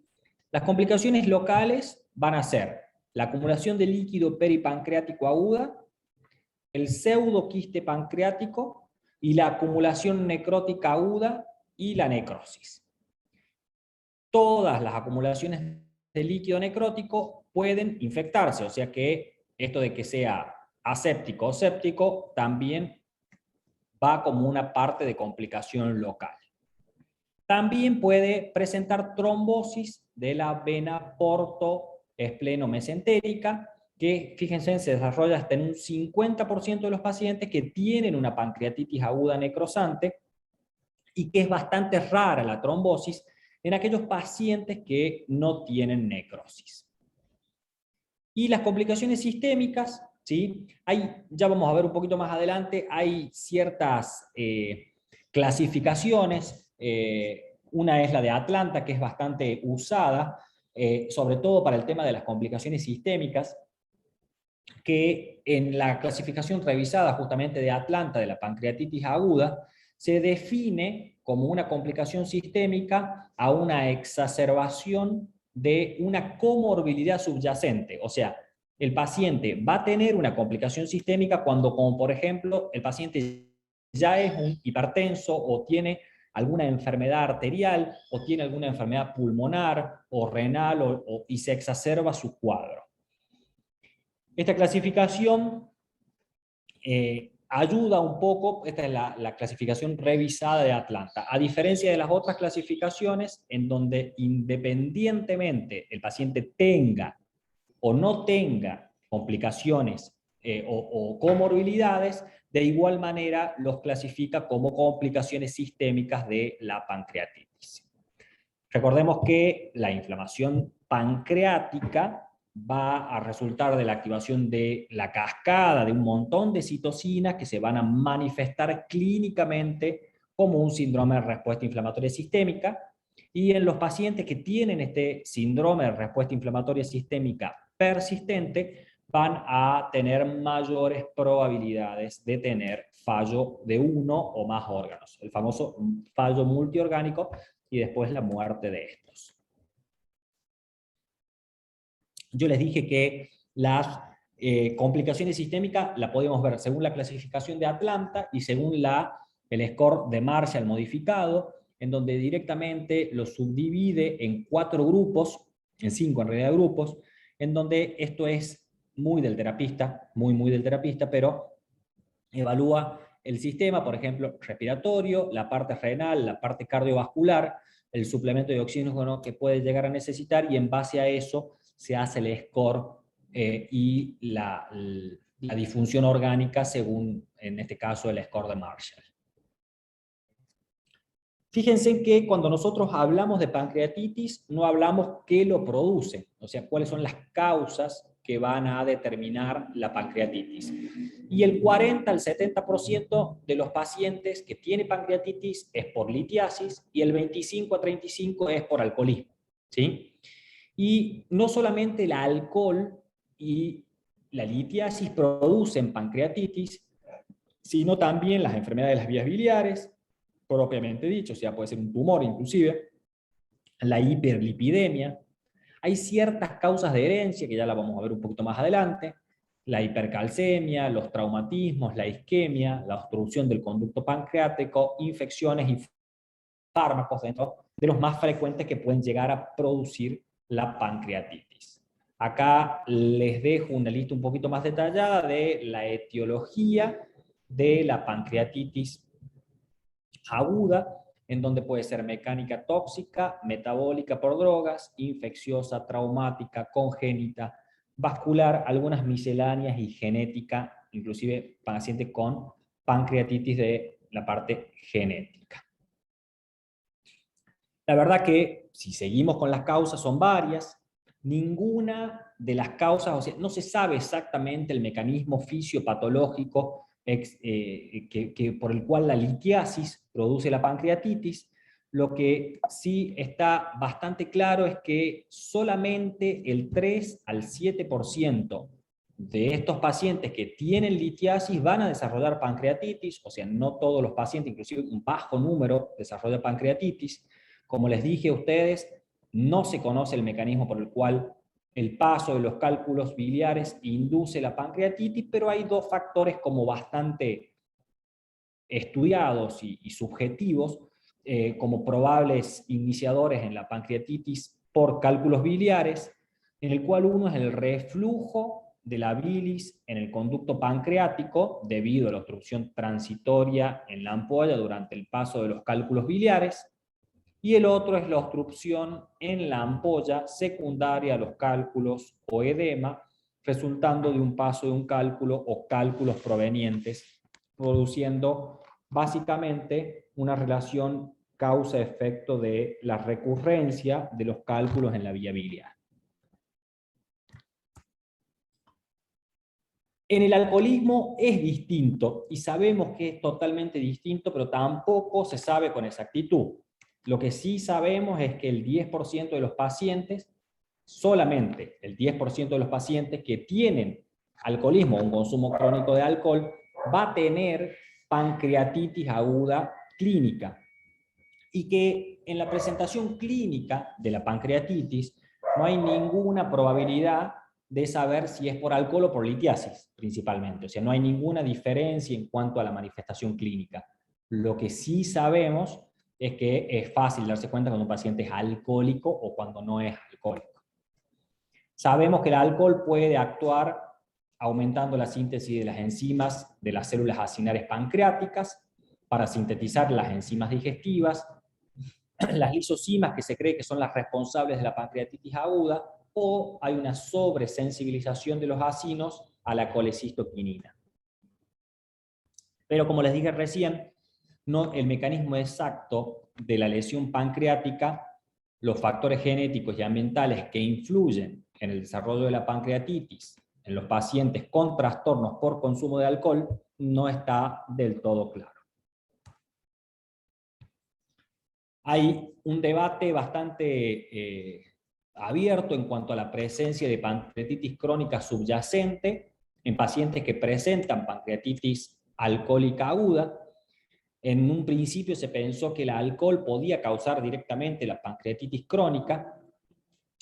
[SPEAKER 1] Las complicaciones locales van a ser la acumulación de líquido peripancreático aguda, el pseudoquiste pancreático y la acumulación necrótica aguda y la necrosis. Todas las acumulaciones de líquido necrótico pueden infectarse, o sea que esto de que sea aséptico o séptico también va como una parte de complicación local. También puede presentar trombosis de la vena portoespleno-mesentérica, que fíjense se desarrolla hasta en un 50% de los pacientes que tienen una pancreatitis aguda necrosante, y que es bastante rara la trombosis en aquellos pacientes que no tienen necrosis. Y las complicaciones sistémicas, ¿sí? Ya vamos a ver un poquito más adelante, hay ciertas clasificaciones. Una es la de Atlanta, que es bastante usada, sobre todo para el tema de las complicaciones sistémicas, que en la clasificación revisada justamente de Atlanta de la pancreatitis aguda, se define como una complicación sistémica a una exacerbación de una comorbilidad subyacente. O sea, el paciente va a tener una complicación sistémica cuando, como por ejemplo, el paciente ya es un hipertenso o tiene alguna enfermedad arterial o tiene alguna enfermedad pulmonar o renal y se exacerba su cuadro. Esta clasificación ayuda un poco, esta es la clasificación revisada de Atlanta, a diferencia de las otras clasificaciones en donde independientemente el paciente tenga o no tenga complicaciones o comorbilidades, de igual manera los clasifica como complicaciones sistémicas de la pancreatitis. Recordemos que la inflamación pancreática va a resultar de la activación de la cascada de un montón de citocinas que se van a manifestar clínicamente como un síndrome de respuesta inflamatoria sistémica, y en los pacientes que tienen este síndrome de respuesta inflamatoria sistémica persistente van a tener mayores probabilidades de tener fallo de uno o más órganos, el famoso fallo multiorgánico, y después la muerte de estos. Yo les dije que las complicaciones sistémicas la podemos ver según la clasificación de Atlanta y según el score de Marshall modificado, en donde directamente lo subdivide en 4 grupos, en 5 en realidad grupos, en donde esto es muy del terapista, muy del terapista, pero evalúa el sistema, por ejemplo, respiratorio, la parte renal, la parte cardiovascular, el suplemento de oxígeno que puede llegar a necesitar, y en base a eso se hace el score y la disfunción orgánica según, en este caso, el score de Marshall. Fíjense que cuando nosotros hablamos de pancreatitis, no hablamos qué lo produce, o sea, cuáles son las causas que van a determinar la pancreatitis. Y el 40 al 70% de los pacientes que tienen pancreatitis es por litiasis y el 25 a 35 es por alcoholismo, ¿sí? Y no solamente el alcohol y la litiasis producen pancreatitis, sino también las enfermedades de las vías biliares, propiamente dicho, o sea, puede ser un tumor inclusive, la hiperlipidemia. Hay ciertas causas de herencia, que ya la vamos a ver un poquito más adelante, la hipercalcemia, los traumatismos, la isquemia, la obstrucción del conducto pancreático, infecciones y fármacos dentro de los más frecuentes que pueden llegar a producir la pancreatitis. Acá les dejo una lista un poquito más detallada de la etiología de la pancreatitis aguda, en donde puede ser mecánica tóxica, metabólica por drogas, infecciosa, traumática, congénita, vascular, algunas misceláneas y genética, inclusive pacientes con pancreatitis de la parte genética. La verdad que si seguimos con las causas son varias. Ninguna de las causas, o sea, no se sabe exactamente el mecanismo fisiopatológico por el cual la litiasis produce la pancreatitis. Lo que sí está bastante claro es que solamente el 3 al 7% de estos pacientes que tienen litiasis van a desarrollar pancreatitis, o sea, no todos los pacientes, inclusive un bajo número desarrolla pancreatitis. Como les dije a ustedes, no se conoce el mecanismo por el cual el paso de los cálculos biliares induce la pancreatitis, pero hay 2 factores como bastante estudiados y subjetivos como probables iniciadores en la pancreatitis por cálculos biliares, en el cual uno es el reflujo de la bilis en el conducto pancreático debido a la obstrucción transitoria en la ampolla durante el paso de los cálculos biliares, y el otro es la obstrucción en la ampolla secundaria a los cálculos o edema, resultando de un paso de un cálculo o cálculos provenientes, produciendo básicamente una relación causa-efecto de la recurrencia de los cálculos en la vía biliar. En el alcoholismo es distinto, y sabemos que es totalmente distinto, pero tampoco se sabe con exactitud. Lo que sí sabemos es que el 10% de los pacientes, solamente el 10% de los pacientes que tienen alcoholismo o un consumo crónico de alcohol, va a tener pancreatitis aguda clínica. Y que en la presentación clínica de la pancreatitis no hay ninguna probabilidad de saber si es por alcohol o por litiasis, principalmente. O sea, no hay ninguna diferencia en cuanto a la manifestación clínica. Lo que sí sabemos es que es fácil darse cuenta cuando un paciente es alcohólico o cuando no es alcohólico. Sabemos que el alcohol puede actuar aumentando la síntesis de las enzimas de las células acinares pancreáticas para sintetizar las enzimas digestivas, las lisocimas que se cree que son las responsables de la pancreatitis aguda, o hay una sobresensibilización de los acinos a la colecistoquinina. Pero como les dije recién, no, el mecanismo exacto de la lesión pancreática, los factores genéticos y ambientales que influyen en el desarrollo de la pancreatitis en los pacientes con trastornos por consumo de alcohol, no está del todo claro. Hay un debate bastante abierto en cuanto a la presencia de pancreatitis crónica subyacente en pacientes que presentan pancreatitis alcohólica aguda. En un principio se pensó que el alcohol podía causar directamente la pancreatitis crónica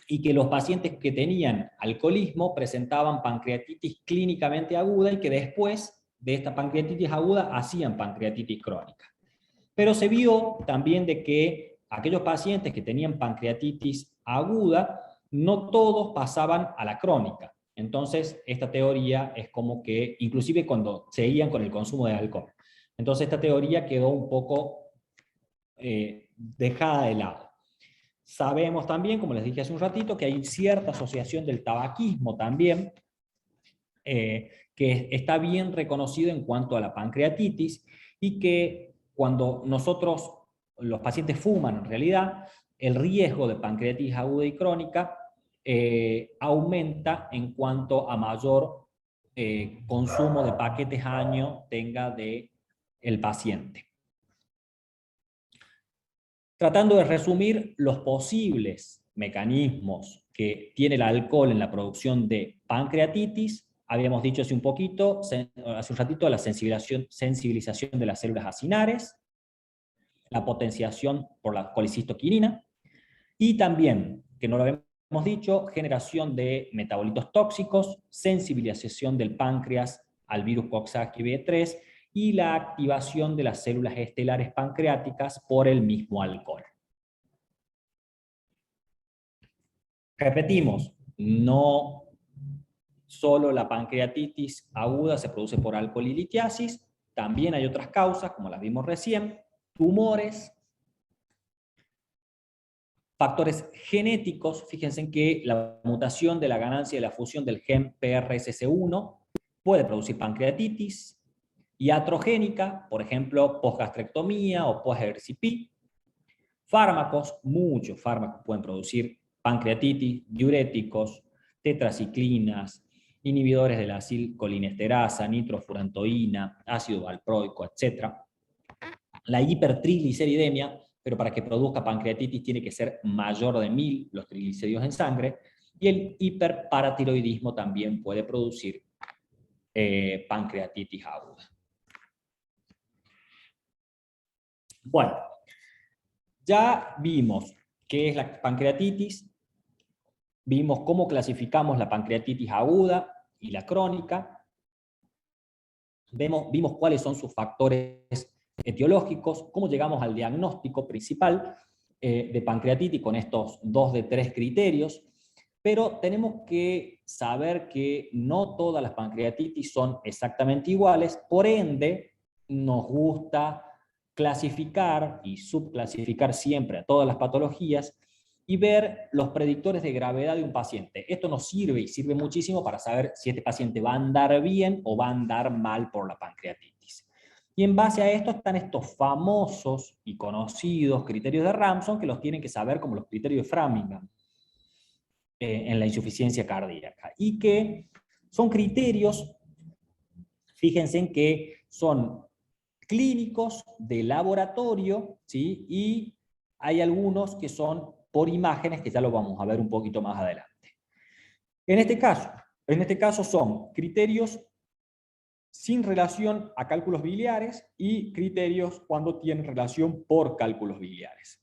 [SPEAKER 1] y que los pacientes que tenían alcoholismo presentaban pancreatitis clínicamente aguda y que después de esta pancreatitis aguda hacían pancreatitis crónica. Pero se vio también de que aquellos pacientes que tenían pancreatitis aguda, no todos pasaban a la crónica. Entonces, esta teoría es como que, inclusive cuando seguían con el consumo de alcohol. Entonces, esta teoría quedó un poco dejada de lado. Sabemos también, como les dije hace un ratito, que hay cierta asociación del tabaquismo también, que está bien reconocido en cuanto a la pancreatitis, y que cuando nosotros, los pacientes fuman, en realidad, el riesgo de pancreatitis aguda y crónica aumenta en cuanto a mayor consumo de paquetes año tenga el paciente. Tratando de resumir los posibles mecanismos que tiene el alcohol en la producción de pancreatitis, habíamos dicho hace un ratito, la sensibilización de las células acinares, la potenciación por la colecistoquinina, y también, que no lo habíamos dicho, generación de metabolitos tóxicos, sensibilización del páncreas al virus Coxsackie-B3 y la activación de las células estelares pancreáticas por el mismo alcohol. Repetimos, no solo la pancreatitis aguda se produce por alcohol y litiasis, también hay otras causas, como las vimos recién, tumores, factores genéticos. Fíjense en que la mutación de la ganancia de la fusión del gen PRSS1 puede producir pancreatitis, iatrogénica, por ejemplo, posgastrectomía o post-ERCP. Fármacos, muchos fármacos pueden producir pancreatitis, diuréticos, tetraciclinas, inhibidores de la acilcolinesterasa, nitrofurantoína, ácido valproico, etc. La hipertrigliceridemia, pero para que produzca pancreatitis tiene que ser mayor de 1000 los triglicéridos en sangre, y el hiperparatiroidismo también puede producir pancreatitis aguda. Bueno, ya vimos qué es la pancreatitis, vimos cómo clasificamos la pancreatitis aguda y la crónica, vimos cuáles son sus factores etiológicos, cómo llegamos al diagnóstico principal de pancreatitis con estos 2 de 3 criterios, pero tenemos que saber que no todas las pancreatitis son exactamente iguales, por ende nos gusta clasificar y subclasificar siempre a todas las patologías y ver los predictores de gravedad de un paciente. Esto nos sirve y sirve muchísimo para saber si este paciente va a andar bien o va a andar mal por la pancreatitis. Y en base a esto están estos famosos y conocidos criterios de Ramsson, que los tienen que saber como los criterios de Framingham en la insuficiencia cardíaca. Y que son criterios, fíjense en que son clínicos de laboratorio, ¿sí? Y hay algunos que son por imágenes, que ya lo vamos a ver un poquito más adelante. En este caso son criterios sin relación a cálculos biliares y criterios cuando tienen relación por cálculos biliares.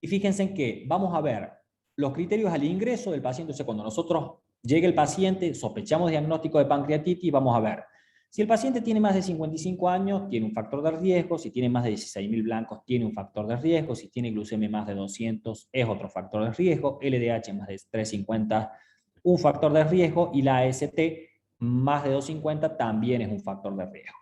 [SPEAKER 1] Y fíjense en que vamos a ver los criterios al ingreso del paciente. O sea, cuando nosotros llegue el paciente, sospechamos diagnóstico de pancreatitis, vamos a ver. Si el paciente tiene más de 55 años, tiene un factor de riesgo. Si tiene más de 16.000 blancos, tiene un factor de riesgo. Si tiene glucemia más de 200, es otro factor de riesgo. LDH más de 350, un factor de riesgo. Y la AST más de 250 también es un factor de riesgo.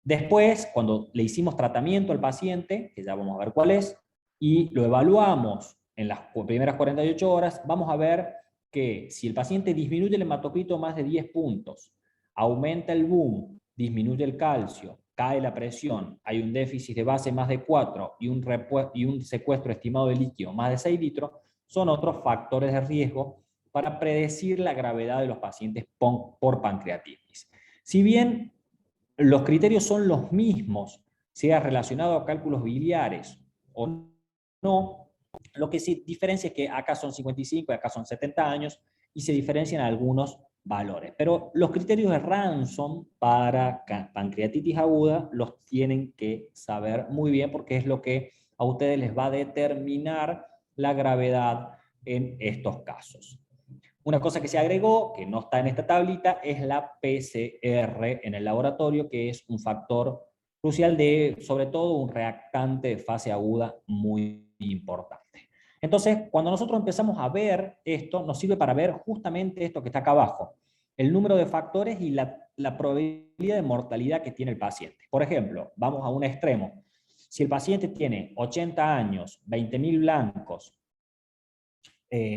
[SPEAKER 1] Después, cuando le hicimos tratamiento al paciente, que ya vamos a ver cuál es, y lo evaluamos en las primeras 48 horas, vamos a ver que si el paciente disminuye el hematocrito más de 10 puntos, aumenta el boom, disminuye el calcio, cae la presión, hay un déficit de base más de 4 y un secuestro estimado de líquido más de 6 litros, son otros factores de riesgo para predecir la gravedad de los pacientes por pancreatitis. Si bien los criterios son los mismos, sea relacionado a cálculos biliares o no, lo que se diferencia es que acá son 55 y acá son 70 años y se diferencian algunos valores. Pero los criterios de Ransom para pancreatitis aguda los tienen que saber muy bien porque es lo que a ustedes les va a determinar la gravedad en estos casos. Una cosa que se agregó, que no está en esta tablita, es la PCR en el laboratorio, que es un factor crucial de, sobre todo, un reactante de fase aguda muy importante. Entonces, cuando nosotros empezamos a ver esto, nos sirve para ver justamente esto que está acá abajo, el número de factores y la probabilidad de mortalidad que tiene el paciente. Por ejemplo, vamos a un extremo. Si el paciente tiene 80 años, 20.000 blancos,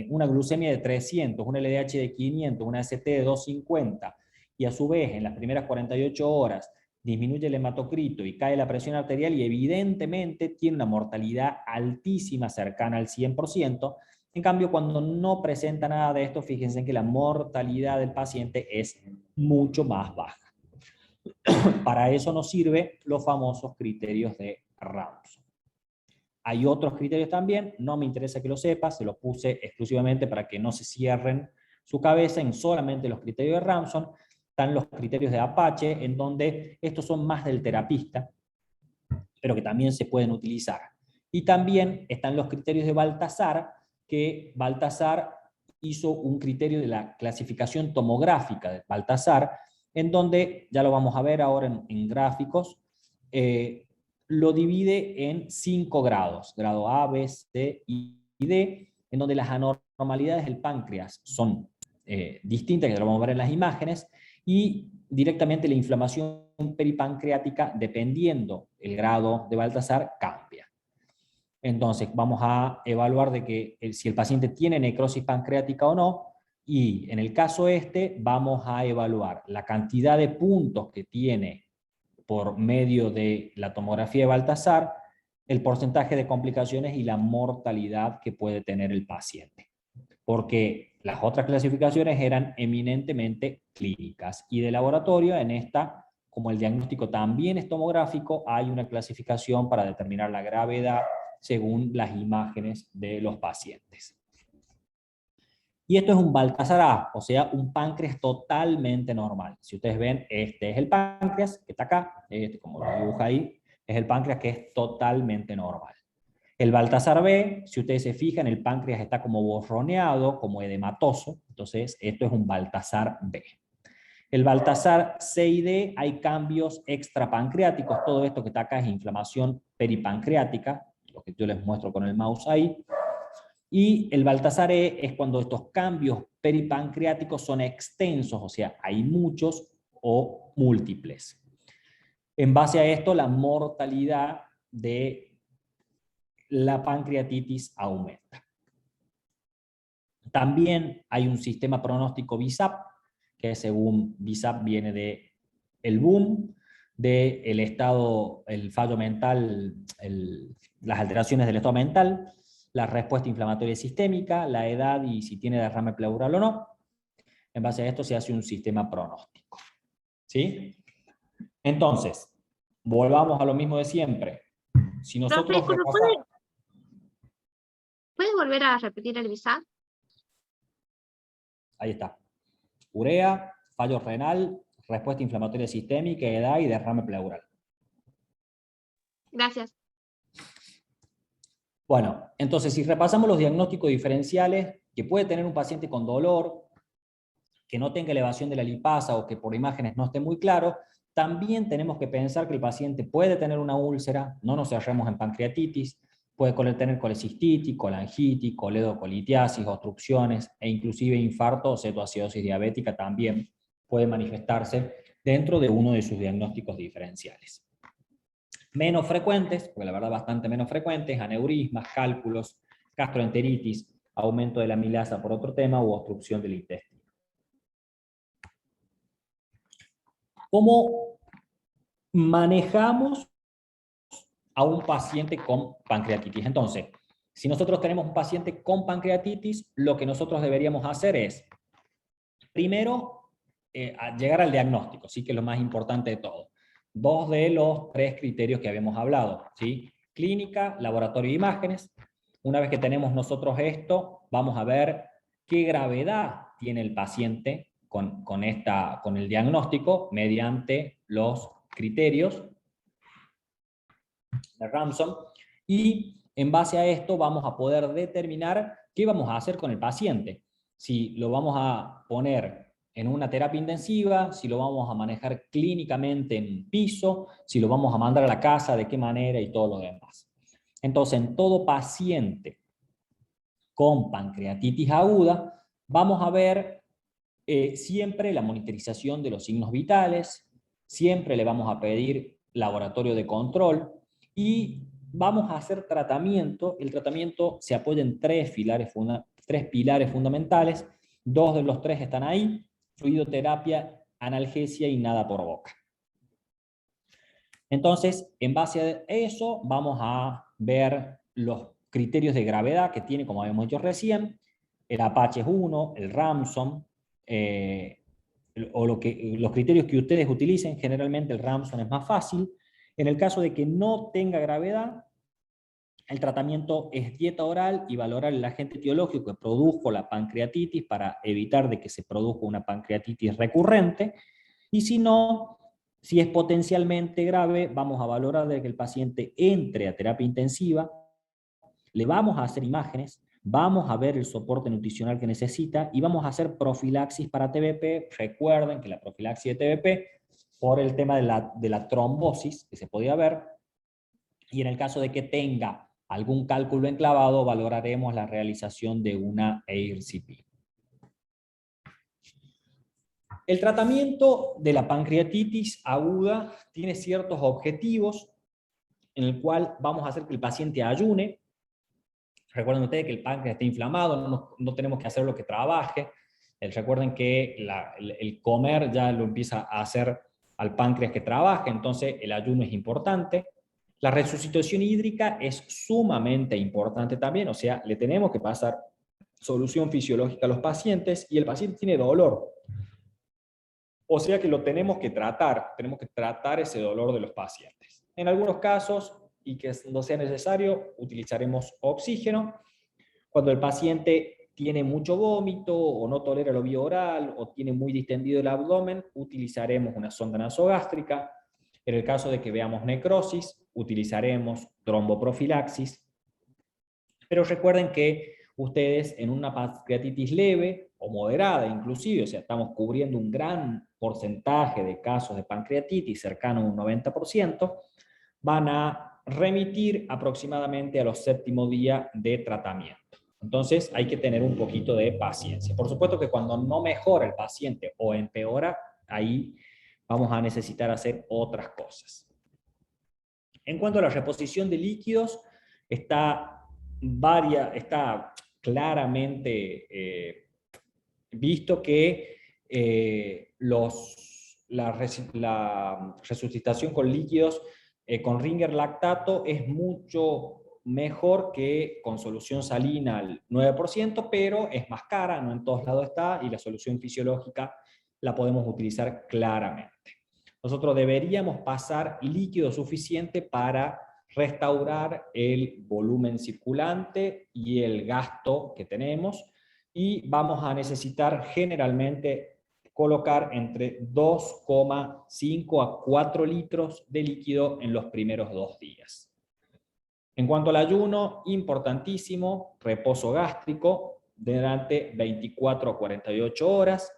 [SPEAKER 1] una glucemia de 300, un LDH de 500, una ST de 250, y a su vez en las primeras 48 horas disminuye el hematocrito y cae la presión arterial y evidentemente tiene una mortalidad altísima, cercana al 100%, en cambio cuando no presenta nada de esto, fíjense que la mortalidad del paciente es mucho más baja. Para eso nos sirven los famosos criterios de Ransom. Hay otros criterios también, no me interesa que lo sepas, se los puse exclusivamente para que no se cierren su cabeza en solamente los criterios de Ransom. Están los criterios de Apache, en donde estos son más del terapista, pero que también se pueden utilizar. Y también están los criterios de Baltasar, que Baltasar hizo un criterio de la clasificación tomográfica de Baltasar, en donde, ya lo vamos a ver ahora en gráficos, lo divide en 5 grados, grado A, B, C y D, en donde las anormalidades del páncreas son distintas, que lo vamos a ver en las imágenes, y directamente la inflamación peripancreática, dependiendo el grado de Baltasar, cambia. Entonces vamos a evaluar de que si el paciente tiene necrosis pancreática o no, y en el caso vamos a evaluar la cantidad de puntos que tiene por medio de la tomografía de Baltasar, el porcentaje de complicaciones y la mortalidad que puede tener el paciente. Porque las otras clasificaciones eran eminentemente clínicas. Y de laboratorio, en esta, como el diagnóstico también es tomográfico, hay una clasificación para determinar la gravedad según las imágenes de los pacientes. Y esto es un Baltasar A, o sea, un páncreas totalmente normal. Si ustedes ven, este es el páncreas, que está acá, como lo dibuja ahí, es el páncreas que es totalmente normal. El Baltasar B, si ustedes se fijan, el páncreas está como borroneado, como edematoso, entonces esto es un Baltasar B. El Baltasar C y D hay cambios extrapancreáticos, todo esto que está acá es inflamación peripancreática, lo que yo les muestro con el mouse ahí. Y el Baltasar E es cuando estos cambios peripancreáticos son extensos, o sea, hay muchos o múltiples. En base a esto, la mortalidad de la pancreatitis aumenta. También hay un sistema pronóstico BISAP, que según BISAP viene de el boom, del estado, el fallo mental, las alteraciones del estado mental, la respuesta inflamatoria sistémica, la edad y si tiene derrame pleural o no. En base a esto se hace un sistema pronóstico. ¿Sí? Entonces, volvamos a lo mismo de siempre. Si nosotros
[SPEAKER 5] ¿Puedes volver a repetir el BISAP?
[SPEAKER 1] Ahí está. Urea, fallo renal, respuesta inflamatoria sistémica, edad y derrame pleural.
[SPEAKER 5] Gracias.
[SPEAKER 1] Bueno, entonces si repasamos los diagnósticos diferenciales que puede tener un paciente con dolor, que no tenga elevación de la lipasa o que por imágenes no esté muy claro, también tenemos que pensar que el paciente puede tener una úlcera, no nos cerremos en pancreatitis, puede tener colecistitis, colangitis, coledocolitiasis, obstrucciones e inclusive infarto o cetoacidosis diabética también puede manifestarse dentro de uno de sus diagnósticos diferenciales. Menos frecuentes, porque la verdad bastante menos frecuentes, aneurismas, cálculos, gastroenteritis, aumento de la amilasa por otro tema u obstrucción del intestino. ¿Cómo manejamos a un paciente con pancreatitis? Entonces, si nosotros tenemos un paciente con pancreatitis, lo que nosotros deberíamos hacer es, primero, llegar al diagnóstico, ¿sí? Que es lo más importante de todo. 2 de los 3 criterios que habíamos hablado, ¿sí? Clínica, laboratorio de imágenes. Una vez que tenemos nosotros esto, vamos a ver qué gravedad tiene el paciente con el diagnóstico mediante los criterios de Ramsson, y en base a esto vamos a poder determinar qué vamos a hacer con el paciente. Si lo vamos a poner en una terapia intensiva, si lo vamos a manejar clínicamente en piso, si lo vamos a mandar a la casa, de qué manera y todo lo demás. Entonces, en todo paciente con pancreatitis aguda, vamos a ver siempre la monitorización de los signos vitales, siempre le vamos a pedir laboratorio de control y vamos a hacer tratamiento. El tratamiento se apoya en 3 pilares fundamentales, 2 de los 3 están ahí: fluidoterapia, analgesia y nada por boca. Entonces, en base a eso, vamos a ver los criterios de gravedad que tiene, como habíamos dicho recién, el Apache 1, el Ramsson, o los criterios que ustedes utilicen. Generalmente el Ramsson es más fácil. En el caso de que no tenga gravedad, el tratamiento es dieta oral y valorar el agente etiológico que produjo la pancreatitis para evitar de que se produzca una pancreatitis recurrente. Y si no, si es potencialmente grave, vamos a valorar de que el paciente entre a terapia intensiva, le vamos a hacer imágenes, vamos a ver el soporte nutricional que necesita y vamos a hacer profilaxis para TBP. Recuerden que la profilaxis de TBP, por el tema de la trombosis que se podía ver, y en el caso de que tenga algún cálculo enclavado, valoraremos la realización de una EIRCP. El tratamiento de la pancreatitis aguda tiene ciertos objetivos en el cual vamos a hacer que el paciente ayune. Recuerden ustedes que el páncreas está inflamado, no tenemos que hacer lo que trabaje. Recuerden que el comer ya lo empieza a hacer al páncreas que trabaje, entonces el ayuno es importante. La resucitación hídrica es sumamente importante también, o sea, le tenemos que pasar solución fisiológica a los pacientes y el paciente tiene dolor. O sea que lo tenemos que tratar ese dolor de los pacientes. En algunos casos, y que no sea necesario, utilizaremos oxígeno. Cuando el paciente tiene mucho vómito o no tolera la vía oral o tiene muy distendido el abdomen, utilizaremos una sonda nasogástrica. En el caso de que veamos necrosis, utilizaremos tromboprofilaxis. Pero recuerden que ustedes en una pancreatitis leve o moderada inclusive, o sea, estamos cubriendo un gran porcentaje de casos de pancreatitis, cercano a un 90%, van a remitir aproximadamente a los 7º día de tratamiento. Entonces hay que tener un poquito de paciencia. Por supuesto que cuando no mejora el paciente o empeora, ahí vamos a necesitar hacer otras cosas. En cuanto a la reposición de líquidos, está claramente visto que la resucitación con líquidos con Ringer lactato es mucho mejor que con solución salina al 9%, pero es más cara, no en todos lados está, y la solución fisiológica la podemos utilizar claramente. Nosotros deberíamos pasar líquido suficiente para restaurar el volumen circulante y el gasto que tenemos, y vamos a necesitar generalmente colocar entre 2,5 a 4 litros de líquido en los primeros 2 días. En cuanto al ayuno, importantísimo, reposo gástrico durante 24 a 48 horas.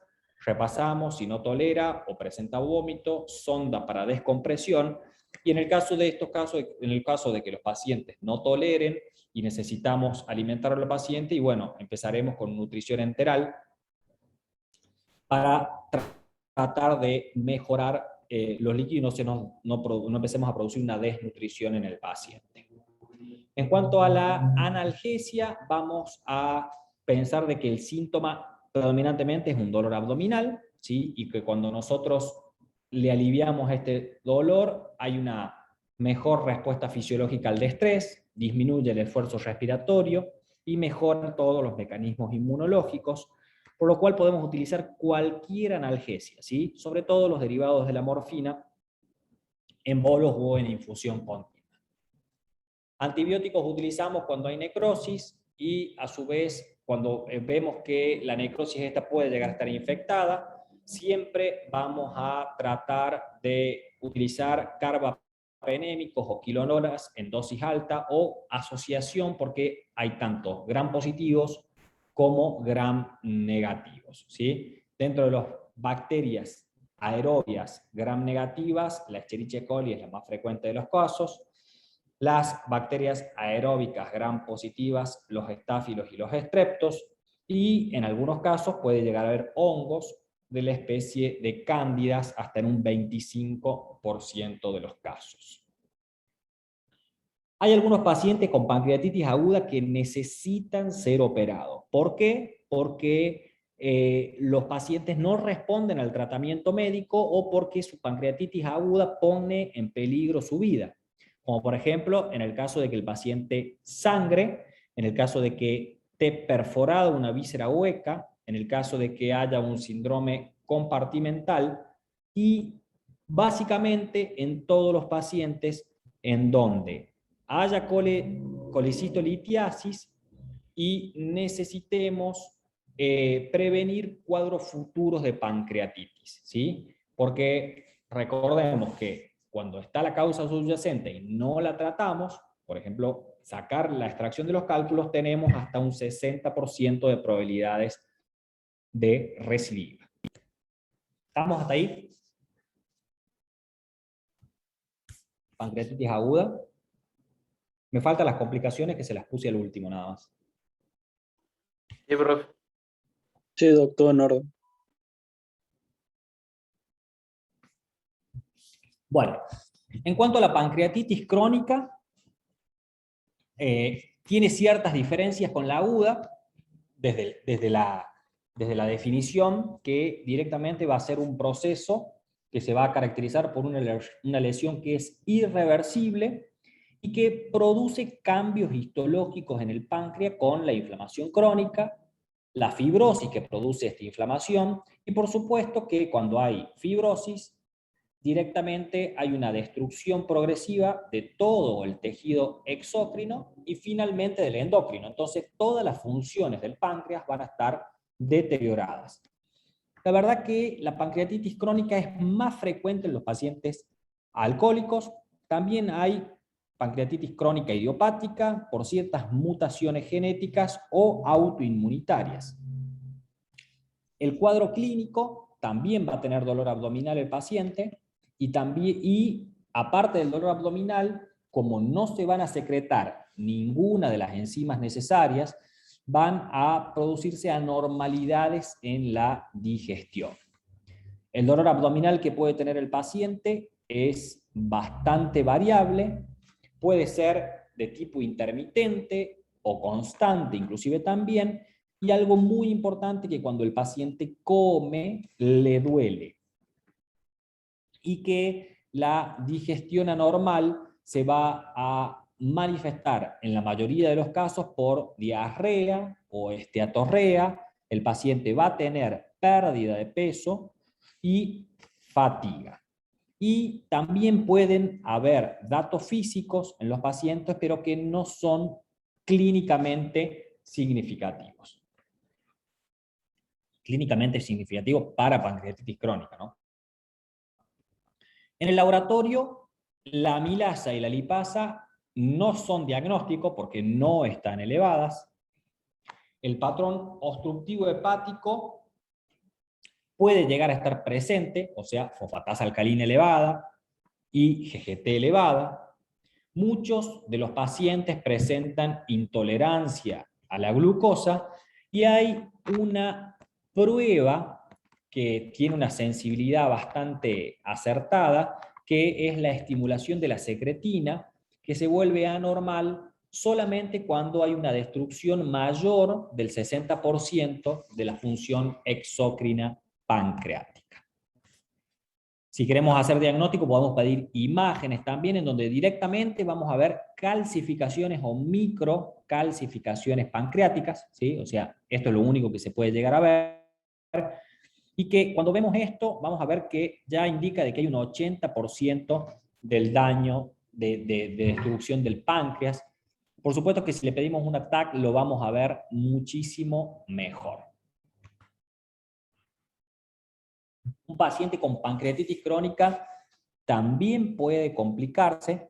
[SPEAKER 1] Repasamos, si no tolera o presenta vómito, sonda para descompresión. Y en el caso de estos casos, en el caso de que los pacientes no toleren y necesitamos alimentar al paciente, y bueno, empezaremos con nutrición enteral para tratar de mejorar los líquidos y no empecemos a producir una desnutrición en el paciente. En cuanto a la analgesia, vamos a pensar de que el síntoma predominantemente es un dolor abdominal, ¿sí? Y que cuando nosotros le aliviamos este dolor, hay una mejor respuesta fisiológica al estrés, disminuye el esfuerzo respiratorio y mejoran todos los mecanismos inmunológicos, por lo cual podemos utilizar cualquier analgesia, ¿sí? Sobre todo los derivados de la morfina, en bolos o en infusión continua. Antibióticos utilizamos cuando hay necrosis y a su vez cuando vemos que la necrosis esta puede llegar a estar infectada, siempre vamos a tratar de utilizar carbapenémicos o quinolonas en dosis alta o asociación, porque hay tanto gram positivos como gram negativos, ¿sí? Dentro de las bacterias aerobias gram negativas, la Escherichia coli es la más frecuente de los casos. Las bacterias aeróbicas gram positivas, los estáfilos y los estreptos, y en algunos casos puede llegar a haber hongos de la especie de cándidas hasta en un 25% de los casos. Hay algunos pacientes con pancreatitis aguda que necesitan ser operados. ¿Por qué? Porque los pacientes no responden al tratamiento médico o porque su pancreatitis aguda pone en peligro su vida. Como por ejemplo, en el caso de que el paciente sangre, en el caso de que esté perforada una víscera hueca, en el caso de que haya un síndrome compartimental, y básicamente en todos los pacientes en donde haya colecistolitiasis y necesitemos prevenir cuadros futuros de pancreatitis, ¿sí? Porque recordemos que cuando está la causa subyacente y no la tratamos, por ejemplo, sacar la extracción de los cálculos, tenemos hasta un 60% de probabilidades de recidiva. ¿Estamos hasta ahí? Pancreatitis aguda. Me faltan las complicaciones que se las puse al último nada más.
[SPEAKER 6] Sí, profe.
[SPEAKER 7] Sí, doctor, en orden.
[SPEAKER 1] Bueno, en cuanto a la pancreatitis crónica, tiene ciertas diferencias con la aguda, desde la definición, que directamente va a ser un proceso que se va a caracterizar por una lesión que es irreversible y que produce cambios histológicos en el páncreas con la inflamación crónica, la fibrosis que produce esta inflamación, y por supuesto que cuando hay fibrosis, directamente hay una destrucción progresiva de todo el tejido exócrino y finalmente del endocrino. Entonces todas las funciones del páncreas van a estar deterioradas. La verdad que la pancreatitis crónica es más frecuente en los pacientes alcohólicos. También hay pancreatitis crónica idiopática por ciertas mutaciones genéticas o autoinmunitarias. El cuadro clínico también va a tener dolor abdominal el paciente y aparte del dolor abdominal, como no se van a secretar ninguna de las enzimas necesarias, van a producirse anormalidades en la digestión. El dolor abdominal que puede tener el paciente es bastante variable, puede ser de tipo intermitente o constante inclusive también, y algo muy importante que cuando el paciente come le duele y que la digestión anormal se va a manifestar en la mayoría de los casos por diarrea o esteatorrea. El paciente va a tener pérdida de peso y fatiga. Y también pueden haber datos físicos en los pacientes, pero que no son clínicamente significativos. Clínicamente significativo para pancreatitis crónica, ¿no? En el laboratorio, la amilasa y la lipasa no son diagnóstico porque no están elevadas. El patrón obstructivo hepático puede llegar a estar presente, o sea, fosfatasa alcalina elevada y GGT elevada. Muchos de los pacientes presentan intolerancia a la glucosa y hay una prueba que tiene una sensibilidad bastante acertada, que es la estimulación de la secretina, que se vuelve anormal solamente cuando hay una destrucción mayor del 60% de la función exócrina pancreática. Si queremos hacer diagnóstico, podemos pedir imágenes también, en donde directamente vamos a ver calcificaciones o microcalcificaciones pancreáticas, ¿sí? O sea, esto es lo único que se puede llegar a ver. Y que cuando vemos esto, vamos a ver que ya indica de que hay un 80% del daño de destrucción del páncreas. Por supuesto que si le pedimos un TAC, lo vamos a ver muchísimo mejor. Un paciente con pancreatitis crónica también puede complicarse.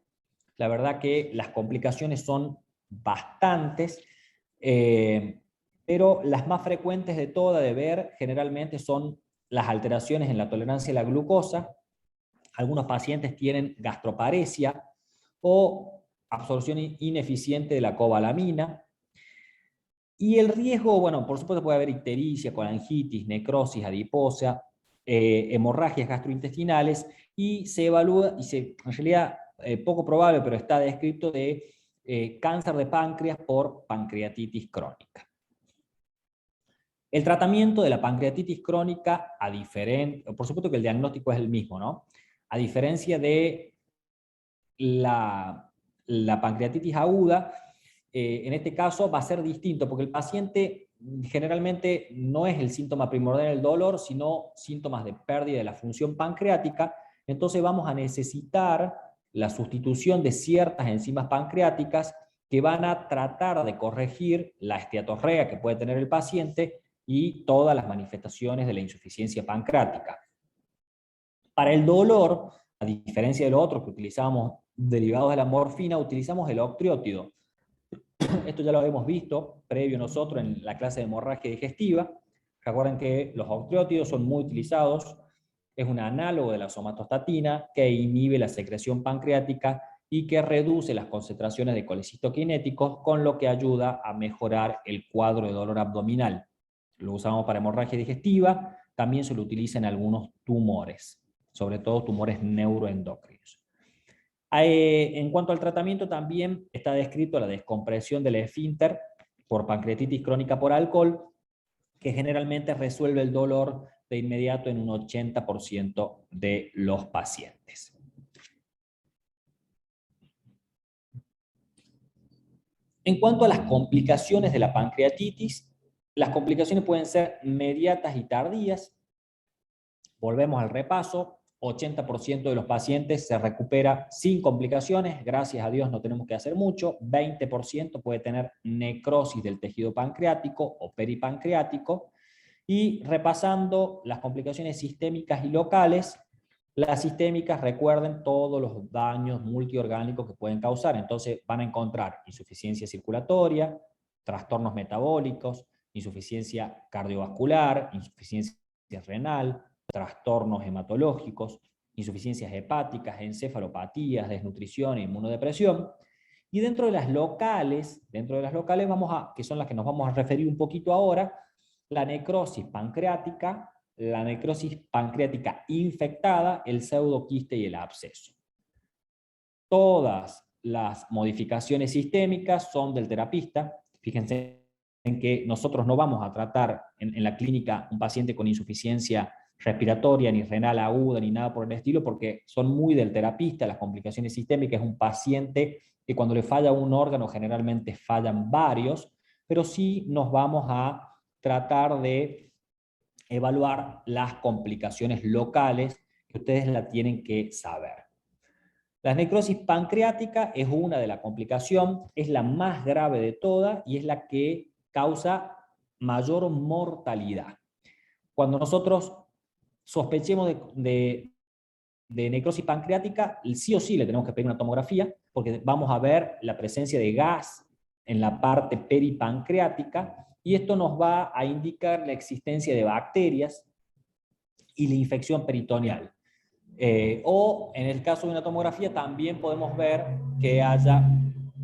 [SPEAKER 1] La verdad que las complicaciones son bastantes, pero las más frecuentes de todas de ver generalmente son las alteraciones en la tolerancia a la glucosa. Algunos pacientes tienen gastroparesia o absorción ineficiente de la cobalamina. Y el riesgo, bueno, por supuesto puede haber ictericia, colangitis, necrosis adiposa, hemorragias gastrointestinales, y se evalúa, en realidad poco probable, pero está descrito de cáncer de páncreas por pancreatitis crónica. El tratamiento de la pancreatitis crónica, por supuesto que el diagnóstico es el mismo, ¿no? A diferencia de la pancreatitis aguda, en este caso va a ser distinto, porque el paciente generalmente no es el síntoma primordial del dolor, sino síntomas de pérdida de la función pancreática. Entonces vamos a necesitar la sustitución de ciertas enzimas pancreáticas que van a tratar de corregir la esteatorrea que puede tener el paciente y todas las manifestaciones de la insuficiencia pancreática. Para el dolor, a diferencia de lo otro que utilizábamos derivados de la morfina, utilizamos el octreótido. Esto ya lo hemos visto previo nosotros en la clase de hemorragia digestiva. Recuerden que los octreótidos son muy utilizados, es un análogo de la somatostatina que inhibe la secreción pancreática y que reduce las concentraciones de colecistoquinéticos, con lo que ayuda a mejorar el cuadro de dolor abdominal. Lo usamos para hemorragia digestiva, también se lo utiliza en algunos tumores, sobre todo tumores neuroendocrinos. En cuanto al tratamiento, también está descrito la descompresión del esfínter por pancreatitis crónica por alcohol, que generalmente resuelve el dolor de inmediato en un 80% de los pacientes. En cuanto a las complicaciones de la pancreatitis, las complicaciones pueden ser inmediatas y tardías. Volvemos al repaso. 80% de los pacientes se recupera sin complicaciones, gracias a Dios no tenemos que hacer mucho. 20% puede tener necrosis del tejido pancreático o peripancreático. Y repasando las complicaciones sistémicas y locales, las sistémicas, recuerden todos los daños multiorgánicos que pueden causar. Entonces van a encontrar insuficiencia circulatoria, trastornos metabólicos, insuficiencia cardiovascular, insuficiencia renal, trastornos hematológicos, insuficiencias hepáticas, encefalopatías, desnutrición e inmunodepresión. Y dentro de las locales que son las que nos vamos a referir un poquito ahora, la necrosis pancreática infectada, el pseudoquiste y el absceso. Todas las modificaciones sistémicas son del terapista. Fíjense en que nosotros no vamos a tratar en la clínica un paciente con insuficiencia respiratoria, ni renal aguda, ni nada por el estilo, porque son muy del terapista. Las complicaciones sistémicas es un paciente que cuando le falla un órgano, generalmente fallan varios, pero sí nos vamos a tratar de evaluar las complicaciones locales que ustedes la tienen que saber. La necrosis pancreática es una de la complicación, es la más grave de todas y es la que causa mayor mortalidad. Cuando nosotros sospechemos de de necrosis pancreática, sí o sí le tenemos que pedir una tomografía, porque vamos a ver la presencia de gas en la parte peripancreática, y esto nos va a indicar la existencia de bacterias y la infección peritoneal. O en el caso de una tomografía también podemos ver que haya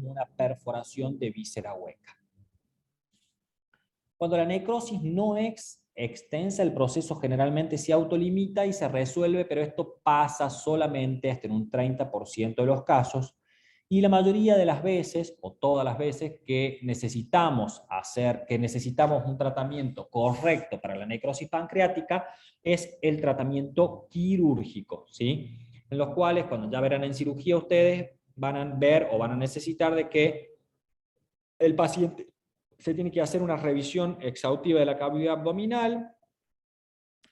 [SPEAKER 1] una perforación de víscera hueca. Cuando la necrosis no es extensa, el proceso generalmente se autolimita y se resuelve, pero esto pasa solamente hasta en un 30% de los casos, y la mayoría de las veces, o todas las veces, que necesitamos un tratamiento correcto para la necrosis pancreática, es el tratamiento quirúrgico, ¿sí? En los cuales, cuando ya verán en cirugía, ustedes van a ver o van a necesitar de que el paciente se tiene que hacer una revisión exhaustiva de la cavidad abdominal,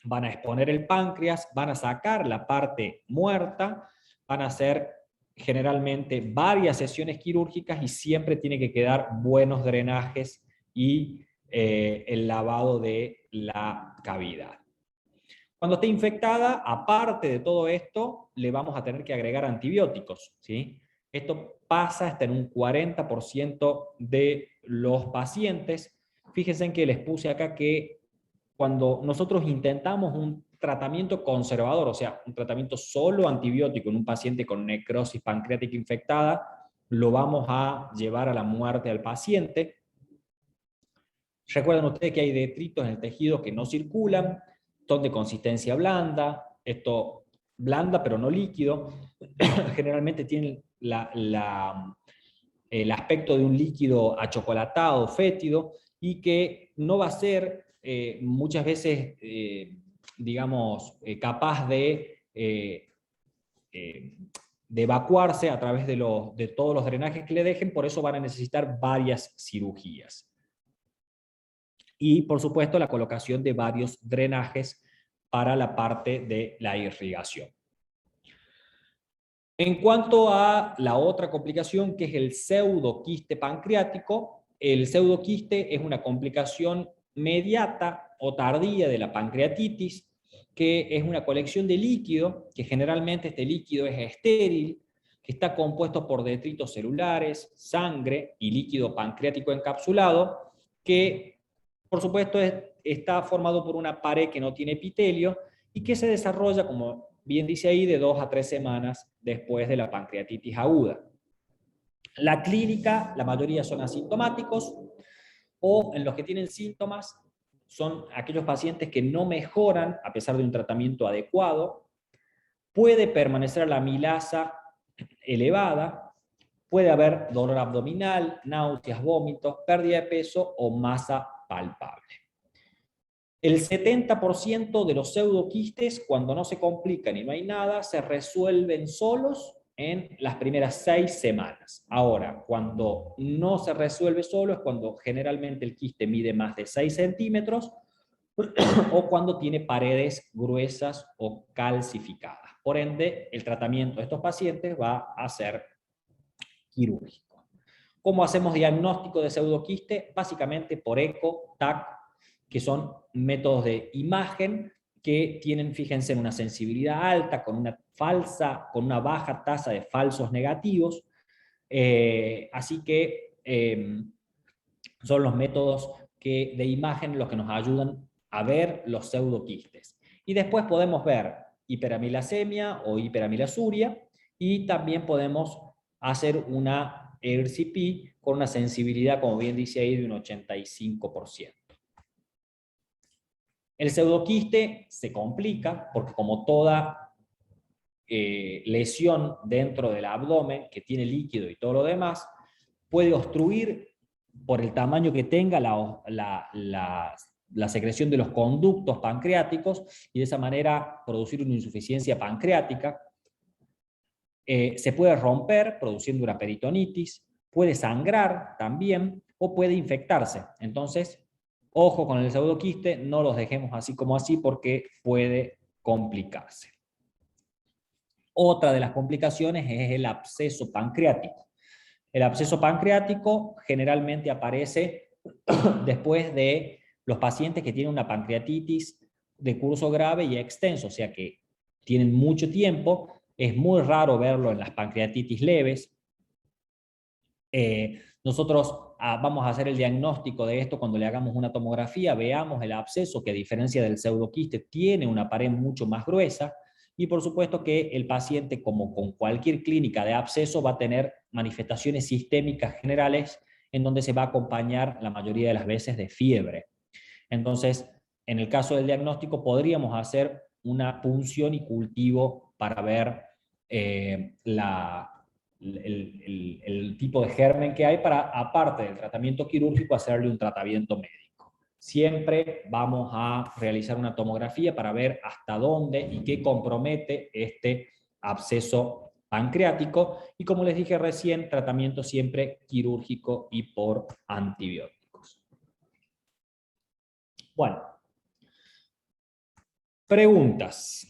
[SPEAKER 1] van a exponer el páncreas, van a sacar la parte muerta, van a hacer generalmente varias sesiones quirúrgicas y siempre tiene que quedar buenos drenajes y el lavado de la cavidad. Cuando esté infectada, aparte de todo esto, le vamos a tener que agregar antibióticos, ¿sí? Esto pasa hasta en un 40% de los pacientes. Fíjense en que les puse acá que cuando nosotros intentamos un tratamiento conservador, o sea, un tratamiento solo antibiótico en un paciente con necrosis pancreática infectada, lo vamos a llevar a la muerte al paciente. Recuerden ustedes que hay detritos en el tejido que no circulan, son de consistencia blanda, esto blanda pero no líquido, generalmente tienen el aspecto de un líquido achocolatado, fétido, y que no va a ser muchas veces, digamos, capaz de evacuarse a través de todos los drenajes que le dejen, por eso van a necesitar varias cirugías. Y, por supuesto, la colocación de varios drenajes para la parte de la irrigación. En cuanto a la otra complicación, que es el pseudoquiste pancreático, el pseudoquiste es una complicación mediata o tardía de la pancreatitis, que es una colección de líquido, que generalmente este líquido es estéril, que está compuesto por detritos celulares, sangre y líquido pancreático encapsulado, que por supuesto está formado por una pared que no tiene epitelio y que se desarrolla, como bien dice ahí, de 2 a 3 semanas después de la pancreatitis aguda. La clínica, la mayoría son asintomáticos, o en los que tienen síntomas son aquellos pacientes que no mejoran a pesar de un tratamiento adecuado. Puede permanecer la amilasa elevada, puede haber dolor abdominal, náuseas, vómitos, pérdida de peso o masa palpable. El 70% de los pseudoquistes, cuando no se complican y no hay nada, se resuelven solos en las primeras 6 semanas. Ahora, cuando no se resuelve solo es cuando generalmente el quiste mide más de 6 centímetros o cuando tiene paredes gruesas o calcificadas. Por ende, el tratamiento de estos pacientes va a ser quirúrgico. ¿Cómo hacemos diagnóstico de pseudoquiste? Básicamente por eco, TAC, que son métodos de imagen que tienen, fíjense, una sensibilidad alta, con una baja tasa de falsos negativos. Así que son los métodos de imagen los que nos ayudan a ver los pseudoquistes. Y después podemos ver hiperamilasemia o hiperamilasuria, y también podemos hacer una ERCP con una sensibilidad, como bien dice ahí, de un 85%. El pseudoquiste se complica porque, como toda lesión dentro del abdomen que tiene líquido y todo lo demás, puede obstruir por el tamaño que tenga la secreción de los conductos pancreáticos y de esa manera producir una insuficiencia pancreática. Se puede romper produciendo una peritonitis, puede sangrar también o puede infectarse. Entonces, ojo con el pseudoquiste, no los dejemos así como así porque puede complicarse. Otra de las complicaciones es el absceso pancreático. El absceso pancreático generalmente aparece después de los pacientes que tienen una pancreatitis de curso grave y extenso, o sea que tienen mucho tiempo, es muy raro verlo en las pancreatitis leves. Nosotros vamos a hacer el diagnóstico de esto cuando le hagamos una tomografía, veamos el absceso que a diferencia del pseudoquiste tiene una pared mucho más gruesa, y por supuesto que el paciente, como con cualquier clínica de absceso, va a tener manifestaciones sistémicas generales en donde se va a acompañar la mayoría de las veces de fiebre. Entonces, en el caso del diagnóstico podríamos hacer una punción y cultivo para ver el tipo de germen que hay para, aparte del tratamiento quirúrgico, hacerle un tratamiento médico. Siempre vamos a realizar una tomografía para ver hasta dónde y qué compromete este absceso pancreático, y como les dije recién, tratamiento siempre quirúrgico y por antibióticos. Bueno, preguntas.